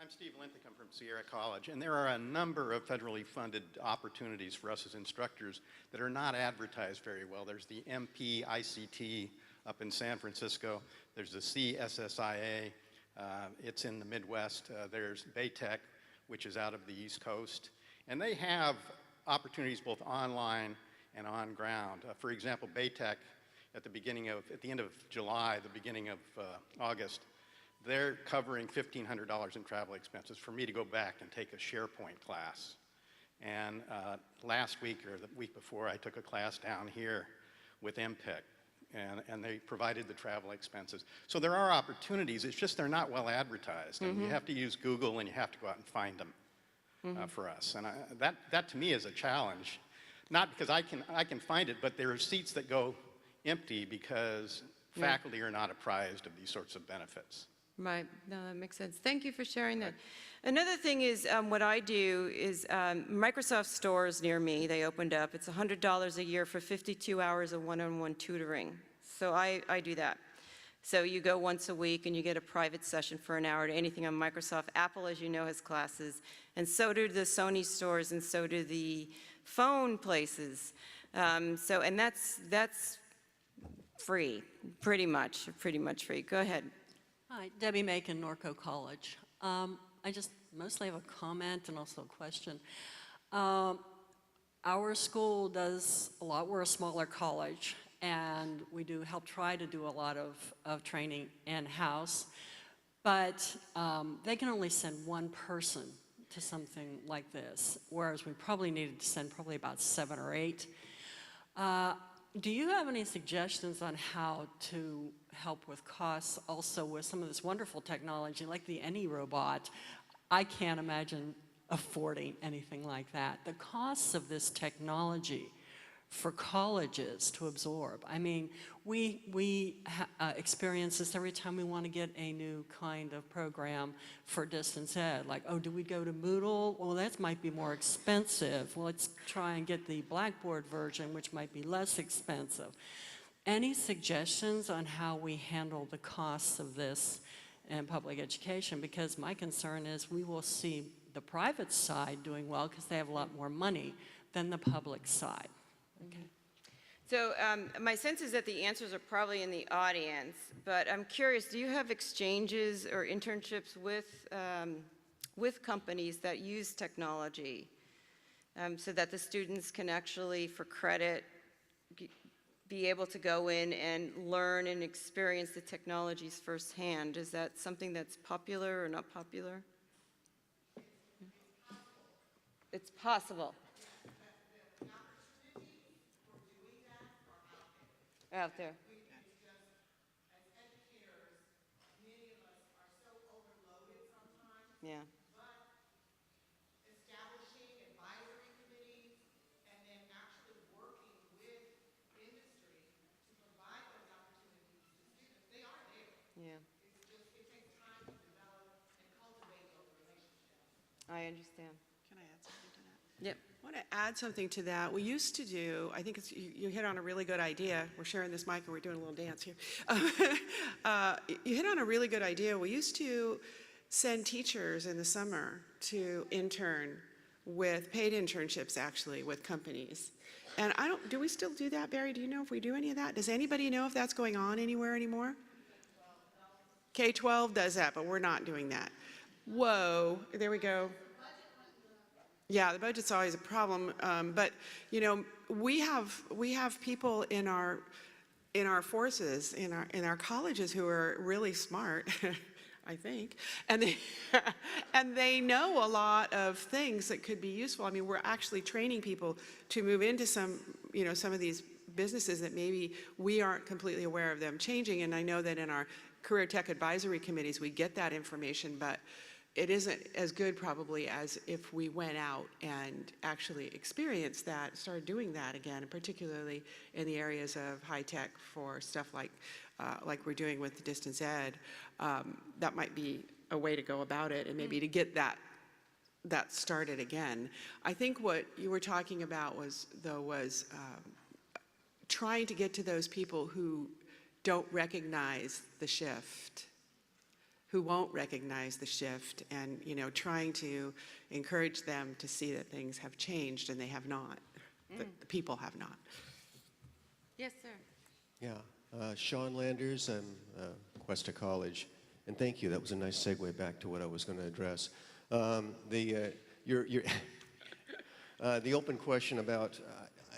I'm Steve Linthicum from Sierra College, and there are a number of federally funded opportunities for us as instructors that are not advertised very well. There's the MP ICT up in San Francisco. There's the CSSIA. It's in the Midwest. There's Baytech, which is out of the East Coast. And they have opportunities both online and on ground. For example, Baytech, at the end of July, the beginning of August, they're covering $1,500 in travel expenses for me to go back and take a SharePoint class. And last week or the week before, I took a class down here with MPEC, and they provided the travel expenses. So there are opportunities, it's just they're not well advertised. And you have to use Google, and you have to go out and find them for us. And that to me is a challenge. Not because I can find it, but there are seats that go empty because faculty are not apprised of these sorts of benefits. Right, no, that makes sense. Thank you for sharing that. Another thing is what I do is Microsoft stores near me, they opened up. It's $100 a year for 52 hours of one-on-one tutoring. So I do that. So you go once a week and you get a private session for an hour to anything on Microsoft. Apple, as you know, has classes. And so do the Sony stores, and so do the phone places. And that's free, pretty much free. Go ahead. Hi, Debbie Macon, Norco College. I just mostly have a comment and also a question. Our school does a lot. We're a smaller college, and we do try to do a lot of training in-house, but they can only send one person to something like this, whereas we probably needed to send probably about 7 or 8. Do you have any suggestions on how to help with costs also with some of this wonderful technology like the Any robot? I can't imagine affording anything like that. The costs of this technology for colleges to absorb. I mean, we experience this every time we want to get a new kind of program for distance ed. Like, oh, do we go to Moodle? Well, that might be more expensive. Well, let's try and get the Blackboard version, which might be less expensive. Any suggestions on how we handle the costs of this in public education? Because my concern is we will see the private side doing well because they have a lot more money than the public side. Okay. So my sense is that the answers are probably in the audience, but I'm curious, do you have exchanges or internships with companies that use technology so that the students can actually, for credit, be able to go in and learn and experience the technologies firsthand? Is that something that's popular or not popular? It's possible. Out there. Yeah. But establishing advisory committees and then actually working with industry to provide those opportunities to students, they are there. Yeah. It takes time to develop and cultivate those relationships. I understand. Can I add something to that? Yep. I want to add something to that. We used to do, I think you hit on a really good idea. We're sharing this mic and we're doing a little dance here. You hit on a really good idea. We used to send teachers in the summer to intern with paid internships, actually, with companies. And do we still do that, Barry? Do you know if we do any of that? Does anybody know if that's going on anywhere anymore? K-12 does that, but we're not doing that. Whoa, there we go. Yeah, the budget's always a problem, but you know, we have people in our forces, in our colleges who are really smart, I think, and they know a lot of things that could be useful. I mean, we're actually training people to move into some of these businesses that maybe we aren't completely aware of them changing. And I know that in our career tech advisory committees, we get that information, but it isn't as good probably as if we went out and actually experienced that, started doing that again, and particularly in the areas of high tech for stuff like we're doing with distance ed. That might be a way to go about it, and maybe to get that started again. I think what you were talking about was trying to get to those people who don't recognize the shift, who won't recognize the shift, and trying to encourage them to see that things have changed, and they have not. The people have not. Yes, sir. Yeah, Sean Landers, I'm Cuesta College, and thank you. That was a nice segue back to what I was going to address. The open question about,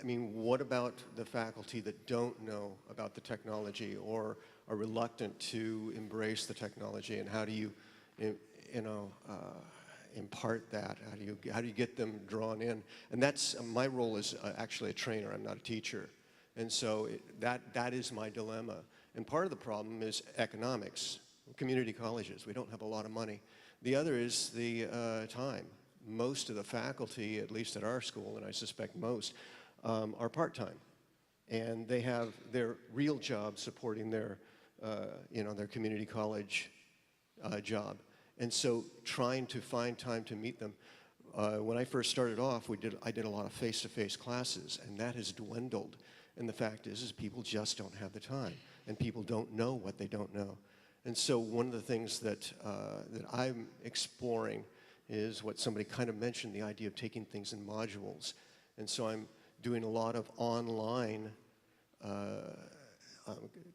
what about the faculty that don't know about the technology or are reluctant to embrace the technology, and how do you, impart that? How do you get them drawn in? And that's my role is actually a trainer. I'm not a teacher, and so that is my dilemma. And part of the problem is economics. Community colleges, we don't have a lot of money. The other is the time. Most of the faculty, at least at our school, and I suspect most, are part-time, and they have their real job supporting their, their community college job. And so trying to find time to meet them. When I first started off, I did a lot of face-to-face classes, and that has dwindled. And the fact is people just don't have the time, and people don't know what they don't know. And so one of the things that I'm exploring is what somebody kind of mentioned, the idea of taking things in modules. And so I'm doing a lot of online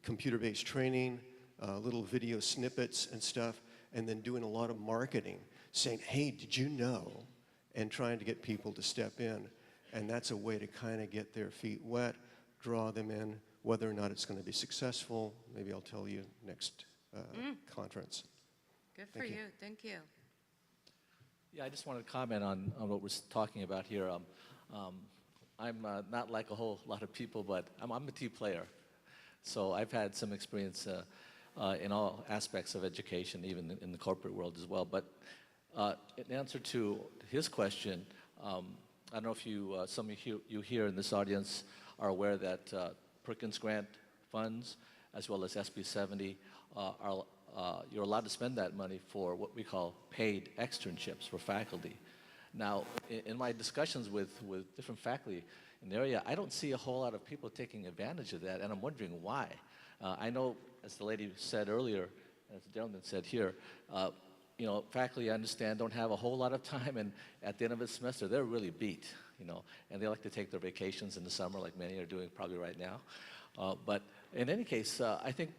computer-based training, little video snippets and stuff, and then doing a lot of marketing, saying, hey, did you know? And trying to get people to step in. And that's a way to kind of get their feet wet, draw them in. Whether or not it's going to be successful, maybe I'll tell you next conference. Good for you. Thank you. Yeah, I just wanted to comment on what we're talking about here. I'm not like a whole lot of people, but I'm a team player. So I've had some experience in all aspects of education, even in the corporate world as well. But in answer to his question, I don't know if some of you here in this audience are aware that Perkins Grant funds, as well as SB 70, you're allowed to spend that money for what we call paid externships for faculty. Now, in my discussions with different faculty in the area, I don't see a whole lot of people taking advantage of that, and I'm wondering why. I know, as the lady said earlier, as the gentleman said here, faculty, I understand, don't have a whole lot of time, and at the end of the semester, they're really beat, and they like to take their vacations in the summer, like many are doing probably right now. But in any case, I think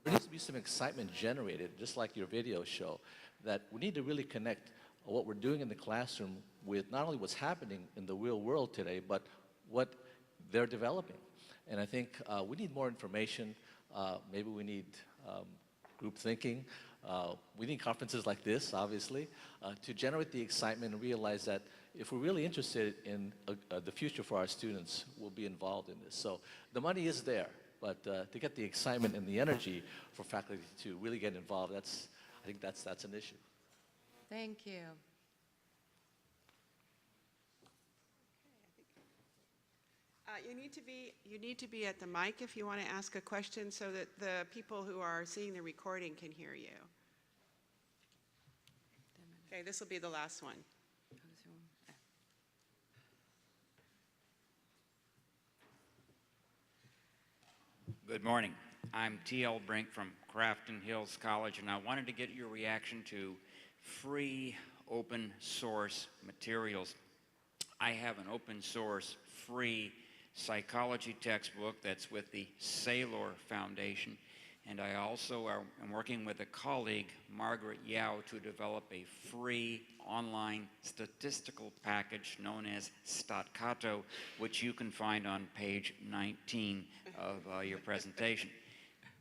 there needs to be some excitement generated, just like your videos show, that we need to really connect what we're doing in the classroom with not only what's happening in the real world today, but what they're developing. And I think we need more information. Maybe we need group thinking. We need conferences like this, obviously, to generate the excitement and realize that if we're really interested in the future for our students, we'll be involved in this. So the money is there, but to get the excitement and the energy for faculty to really get involved, I think that's an issue. Thank you. You need to be at the mic if you want to ask a question, so that the people who are seeing the recording can hear you. Okay, this will be the last one. Good morning. I'm T.L. Brink from Crafton Hills College, and I wanted to get your reaction to free open source materials. I have an open source free psychology textbook that's with the Saylor Foundation, and I also am working with a colleague, Margaret Yao, to develop a free online statistical package known as Statcato, which you can find on page 19 of your presentation.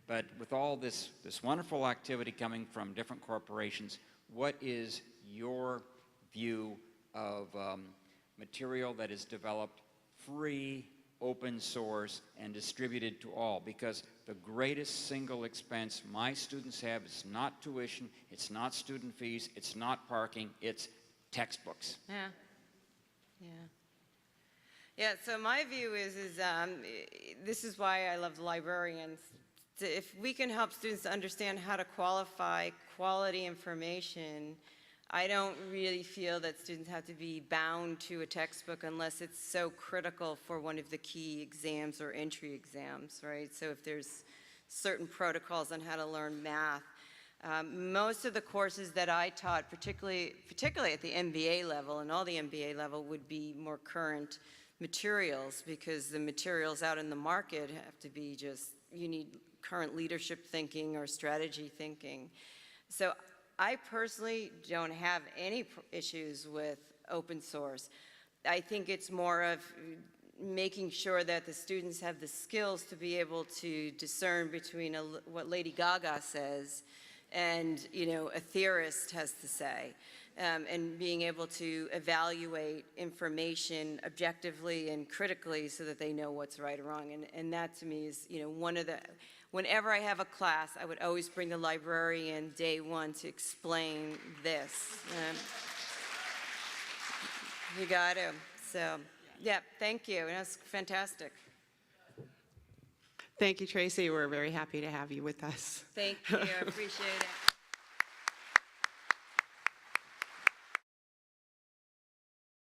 But with all this wonderful activity coming from different corporations, what is your view of material that is developed free open source, and distributed to all, because the greatest single expense my students have is not tuition, it's not student fees, it's not parking, it's textbooks. Yeah. Yeah. Yeah, so my view is this is why I love the librarians. If we can help students understand how to qualify quality information, I don't really feel that students have to be bound to a textbook unless it's so critical for one of the key exams or entry exams, right? So if there's certain protocols on how to learn math. Most of the courses that I taught, particularly at the MBA level and all the MBA level, would be more current materials, because the materials out in the market have to be just, you need current leadership thinking or strategy thinking. So I personally don't have any issues with open source. I think it's more of making sure that the students have the skills to be able to discern between what Lady Gaga says and, you know, a theorist has to say, and being able to evaluate information objectively and critically so that they know what's right or wrong. And that to me is, you know, one of the, whenever I have a class, I would always bring the librarian day one to explain this. You got to. So, yeah, thank you. That's fantastic. Thank you, Tracey. We're very happy to have you with us. Thank you. I appreciate it.